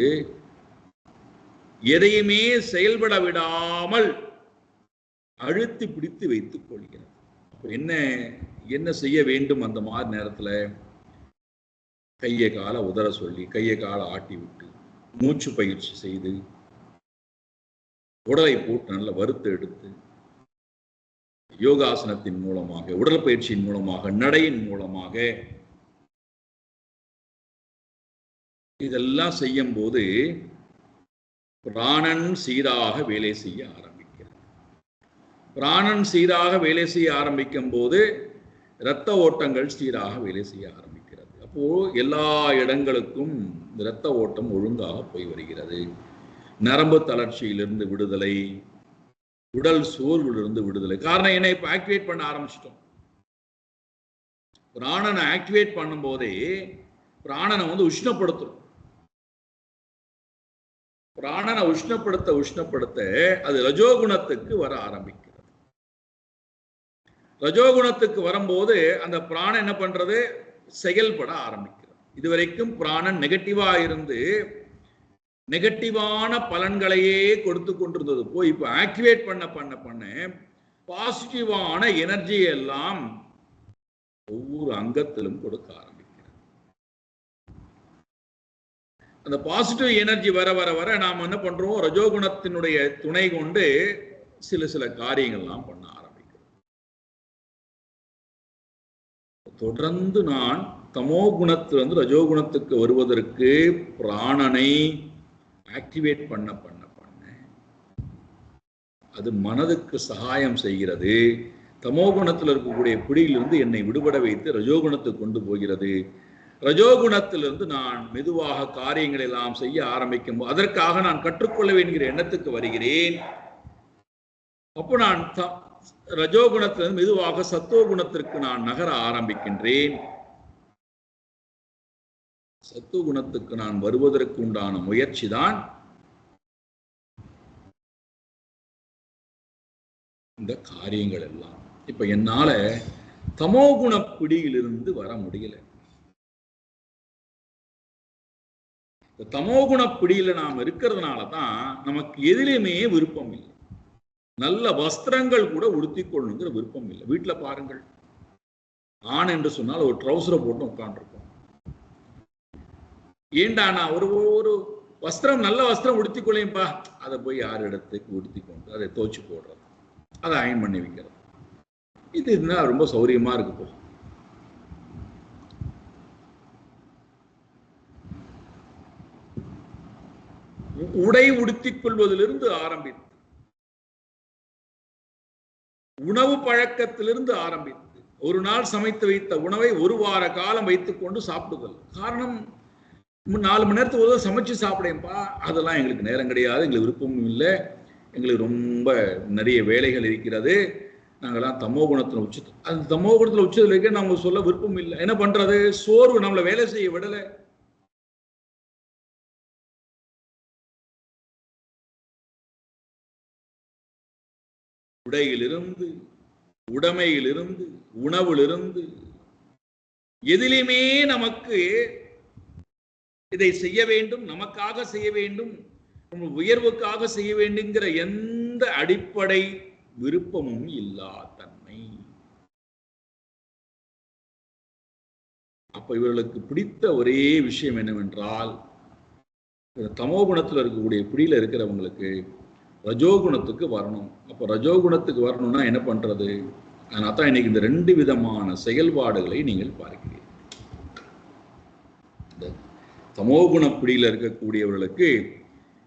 எதையுமே செயல்பட விடாமல் அழுத்தி பிடித்து வைத்துக் கொள்கிறது. என்ன செய்ய வேண்டும், அந்த மாதிரி நேரத்தில் கையை காலை உதற சொல்லி கையை காலை ஆட்டி விட்டு மூச்சு பயிற்சி செய்து உடலை போட்டு நல்ல வறுத்து எடுத்து யோகாசனத்தின் மூலமாக, உடல் பயிற்சியின் மூலமாக, நடையின் மூலமாக இதெல்லாம் செய்யும் போது பிராணன் சீராக வேலை செய்ய ஆரம்பிக்கிறது. பிராணன் சீராக வேலை செய்ய ஆரம்பிக்கும் போது இரத்த ஓட்டங்கள் சீராக வேலை செய்ய ஆரம்பிக்கிறது. அப்போ எல்லா இடங்களுக்கும் இரத்த ஓட்டம் ஒழுங்காக போய் வருகிறது. நரம்பு தளர்ச்சியிலிருந்து விடுதலை, உடல் சோர்விலிருந்து விடுதலை. காரணம் என்ன, இப்ப ஆக்டிவேட் பண்ண ஆரம்பிச்சிட்டோம். பிராணனை ஆக்டிவேட் பண்ணும் போதே பிராணனை உஷ்ணப்படுத்தும். பிராணனை உஷ்ணப்படுத்த அது ரஜோகுணத்துக்கு வர ஆரம்பிக்கிறது. ரஜோகுணத்துக்கு வரும்போது அந்த பிராணன் என்ன பண்றது, செயல்பட ஆரம்பிக்கிறது. இதுவரைக்கும் பிராணன் நெகட்டிவா இருந்து நெகட்டிவான பலன்களையே கொடுத்து கொண்டிருந்தது போய் இப்ப ஆக்டிவேட் பண்ண பாசிட்டிவான எனர்ஜி எல்லாம் ஒவ்வொரு அங்கத்திலும் கொடுக்க ஆரம்பிக்கிறது. அந்த பாசிட்டிவ் எனர்ஜி வர வர வர நாம் என்ன பண்றோம், ரஜோகுணத்தினுடைய துணை கொண்டு சில காரியங்கள்லாம் பண்ண ஆரம்பிக்கிறோம். தொடர்ந்து நான் தமோ குணத்திலிருந்து ரஜோகுணத்துக்கு வருவதற்கு பிராணனை ஆக்டிவேட் பண்ண அது மனதுக்கு சகாயம் செய்கிறது. தமோ குணத்தில் இருக்கக்கூடிய பிடியிலிருந்து என்னை விடுபட வைத்து ரஜோகுணத்துக்கு கொண்டு போகிறது. ரஜோகுணத்திலிருந்து நான் மெதுவாக காரியங்களை எல்லாம் செய்ய ஆரம்பிக்கும் போது அதற்காக நான் கற்றுக்கொள்ள வேண்டிய எண்ணத்துக்கு வருகிறேன். அப்போ நான் ரஜோகுணத்திலிருந்து மெதுவாக சத்துவகுணத்திற்கு நான் நகர ஆரம்பிக்கின்றேன். சத்துவகுணத்துக்கு நான் வருவதற்கு உண்டான முயற்சி தான் இந்த காரியங்கள் எல்லாம். இப்ப என்னால தமோகுண பிடியிலிருந்து வர முடியல. இந்த தமோகுண பிடியில நாம் இருக்கிறதுனால தான் நமக்கு எதிலுமே விருப்பம் இல்லை. நல்ல வஸ்திரங்கள் கூட உடுத்தி கொள்ளணுங்கிற விருப்பம் இல்லை. வீட்டுல பாருங்கள், ஆண் என்று சொன்னால் ஒரு ட்ரௌசரை போட்டு உட்காந்துருப்போம். ஏண்டா நான் ஒரு ஒரு வஸ்திரம் நல்ல வஸ்திரம் உடுத்திக்கொள்ளேன்ப்பா, அதை போய் யார் இடத்துக்கு உடுத்தி கொண்டு அதை தோச்சு போடுறது, அதை அயன் பண்ணி வைக்கிறது. இது இருந்தால் ரொம்ப சௌரியமா இருக்கு. உடை உடுத்திக் கொள்வதிலிருந்து ஆரம்பித்து, உணவு பழக்கத்திலிருந்து ஆரம்பித்து, ஒரு நாள் சமைத்து வைத்த உணவை ஒரு வார காலம் வைத்துக் கொண்டு சாப்பிடுதல். காரணம், 4 மணி நேரத்துக்கு ஒரு சமைச்சு சாப்பிடேன்ப்பா, அதெல்லாம் எங்களுக்கு நேரம் கிடையாது, எங்களுக்கு விருப்பமும் இல்லை, எங்களுக்கு ரொம்ப நிறைய வேலைகள் இருக்கிறது, நாங்கெல்லாம் தமோ குணத்துல உச்சது. அந்த தமோ குணத்துல உச்சத்துல இருக்க நாம சொல்ல விருப்பம் இல்லை. என்ன பண்றது? சோர்வு நம்மளை வேலை செய்ய விடலை. உடையிலிருந்து, உடைமையிலிருந்து, உணவிலிருந்து, எதிலுமே நமக்கு இதை செய்ய வேண்டும், நமக்காக செய்ய வேண்டும், உயர்வுக்காக செய்ய வேண்டுங்கிற எந்த அடிப்படை விருப்பமும் இல்லா தன்மை. அப்ப இவர்களுக்கு பிடித்த ஒரே விஷயம் என்னவென்றால், தமோகுணத்தில் இருக்கக்கூடிய பிடியில இருக்கிறவங்களுக்கு ரஜோகுணத்துக்கு வரணும். அப்போ ரஜோகுணத்துக்கு வரணும்னா என்ன பண்றது? அதனால தான் இன்னைக்கு இந்த 2 விதமான செயல்பாடுகளை நீங்கள் பார்க்கிறீர்கள். தமோகுண பிடியில் இருக்கக்கூடியவர்களுக்கு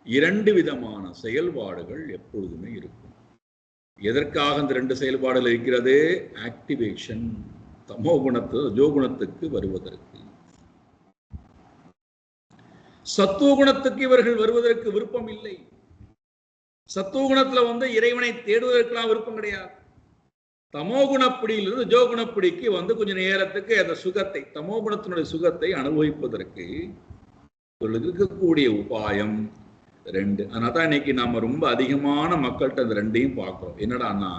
2 விதமான செயல்பாடுகள் எப்பொழுதுமே இருக்கும். எதற்காக இந்த 2 செயல்பாடுகள் இருக்கிறது? ஆக்டிவேஷன், தமோகுணத்து ரஜோகுணத்துக்கு வருவதற்கு. சத்துவகுணத்துக்கு இவர்கள் வருவதற்கு விருப்பம் இல்லை. சத்துவகுணத்துல இறைவனை தேடுவதற்கெல்லாம் விருப்பம் கிடையாது. தமோகுணப்பிடியிலிருந்து ரஜோகுணப்பிடிக்கு கொஞ்ச நேரத்துக்கு அந்த சுகத்தை, தமோகுணத்தினுடைய சுகத்தை அனுபவிப்பதற்கு இவர்களுக்கு இருக்கக்கூடிய உபாயம் 2. அதனால தான் இன்னைக்கு நாம ரொம்ப அதிகமான மக்கள்கிட்ட அந்த 2ஐயும் பார்க்கிறோம். என்னடான்னா,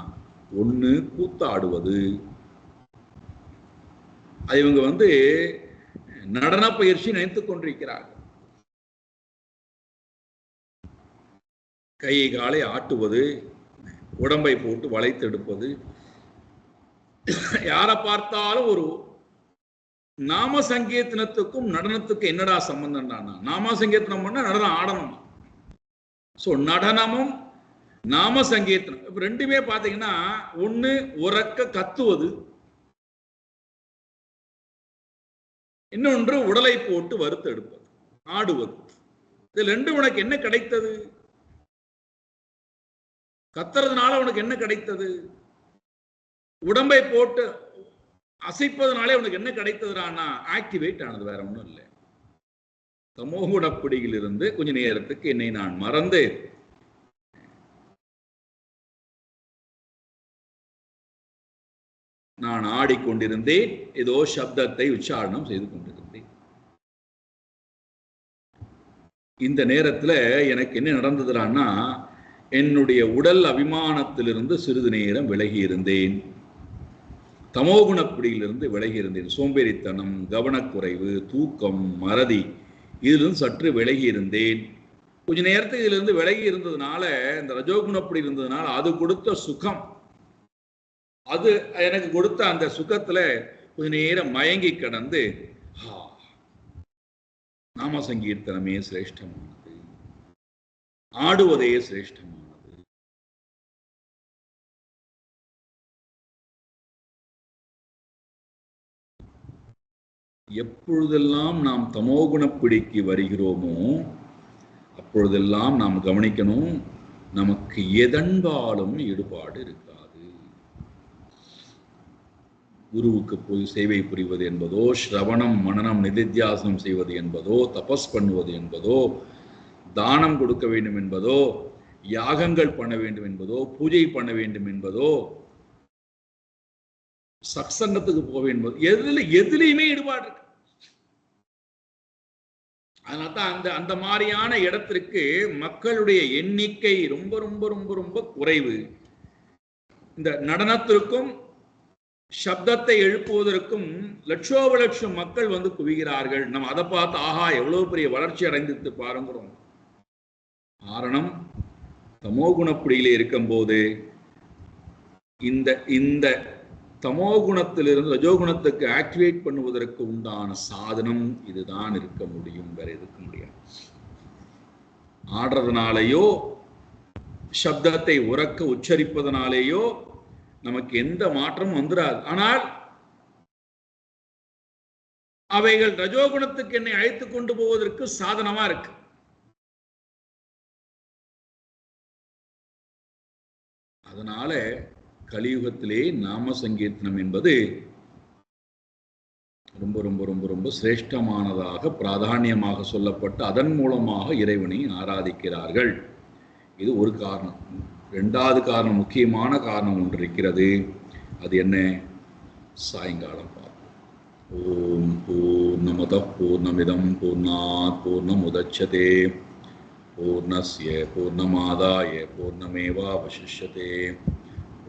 1 கூத்தாடுவது, அது இவங்க நடன பயிற்சி நினைத்துக் கொண்டிருக்கிறார்கள். கையை காலை ஆட்டுவது, உடம்பை போட்டு வளைத்தெடுப்பது, யாரை பார்த்தாலும் ஒரு நாம சங்கீர்த்தனத்துக்கும் நடனத்துக்கும் என்னடா சம்பந்தம்டானா? நாம சங்கீர்த்தனம் பண்ணா நடனம் ஆடணும். சோ நடனமும் நாம சங்கீர்த்தனம் இப்ப 2மே பாத்தீங்கன்னா, 1 உறக்க கத்துவது, இன்னொன்று உடலை போட்டு வறுத்து எடுப்பது, ஆடுவது. இதுல 2 உனக்கு என்ன கிடைத்தது? கத்துறதுனால உனக்கு என்ன கிடைத்தது? உடம்பை போட்டு அசைப்பதனாலே உனக்கு என்ன கிடைத்ததுனா ஆக்டிவேட் ஆனது, வேற ஒன்றும் இல்லை. தமோகுணப்பிடியில் இருந்து கொஞ்ச நேரத்துக்கு என்னை நான் மறந்து நான் ஆடிக்கொண்டிருந்தேன், ஏதோ சப்தத்தை உச்சாரணம் செய்து கொண்டிருந்தேன். இந்த நேரத்துல எனக்கு என்ன நடந்ததுன்னா, என்னுடைய உடல் அபிமானத்திலிருந்து சிறிது நேரம் விலகி இருந்தேன். தமோகுணப்பிடியிலிருந்து விலகி இருந்தேன். சோம்பேறித்தனம், கவனக்குறைவு, தூக்கம், மறதி, இதிலிருந்து சற்று விலகி இருந்தேன். கொஞ்ச நேரத்துக்கு இதிலிருந்து விலகி இருந்ததுனால, இந்த ரஜோகுணப்படி இருந்ததுனால அது கொடுத்த சுகம், அது எனக்கு கொடுத்த அந்த சுகத்துல கொஞ்ச நேரம் மயங்கி கிடந்து, நாம சங்கீர்த்தனமே சிரேஷ்டமானது, ஆடுவதே சிரேஷ்டமானது. எப்பொழுதெல்லாம் நாம் தமோகுணப்பிடிக்கு வருகிறோமோ அப்பொழுதெல்லாம் நாம் கவனிக்கணும், நமக்கு எதன்பாலும் ஈடுபாடு இருக்காது. குருவுக்கு போய் சேவை புரிவது என்பதோ, ஸ்ரவணம் மனனம் நிதித்தியாசனம் செய்வது என்பதோ, தபஸ் பண்ணுவது என்பதோ, தானம் கொடுக்க வேண்டும் என்பதோ, யாகங்கள் பண்ண வேண்டும் என்பதோ, பூஜை பண்ண வேண்டும் என்பதோ, சத்சங்கத்துக்கு போக வேண்டும், எதுலையுமே ஈடுபாடு இருக்கு. அதனால்தான் அந்த மாதிரியான இடத்திற்கு மக்களுடைய எண்ணிக்கை ரொம்ப ரொம்ப ரொம்ப ரொம்ப குறைவு. இந்த நடனத்திற்கும் சப்தத்தை எழுப்புவதற்கும் லட்சோப லட்சம் மக்கள் குவிகிறார்கள். நம்ம அதை பார்த்து ஆஹா எவ்வளவு பெரிய வளர்ச்சி அடைந்து பாருங்கிறோம். காரணம், தமோகுணப்பிடியிலே இருக்கும் போது இந்த தமோ குணத்திலிருந்து ரஜோகுணத்துக்கு ஆக்டிவேட் பண்ணுவதற்கு உண்டான சாதனம் இதுதான் இருக்க முடியும், வேற இருக்க முடியாது. ஆடுறதுனாலேயோ சப்தத்தை உறக்க உச்சரிப்பதனாலேயோ நமக்கு எந்த மாற்றமும் வந்துடாது. ஆனால் அவைகள் ரஜோகுணத்துக்கு என்னை அழைத்து கொண்டு போவதற்கு சாதனமா இருக்கு. அதனால கலியுகத்திலே நாம சங்கீர்த்தனம் என்பது ரொம்ப ரொம்ப ரொம்ப ரொம்ப சிரேஷ்டமானதாக பிராதானியமாக சொல்லப்பட்டு அதன் மூலமாக இறைவனை ஆராதிக்கிறார்கள். இது ஒரு காரணம். இரண்டாவது காரணம், முக்கியமான காரணம் ஒன்று இருக்கிறது. அது என்ன? சாயங்காலம் பார்ப்போம். ஓம் பூர்ணமதః பூர்ணமிதம் பூர்ணாத் பூர்ணமுதச்யதே பூர்ணஸ்ய பூர்ணமாதாய பூர்ணமேவாவசிஷ்யதே.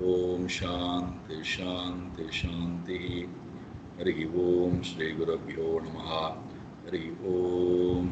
ஓம் சாந்தி சாந்தி சாந்தி. ஹரி ஓம் ஸ்ரீ குருभ्यो நமः. ஹரி ஓம்.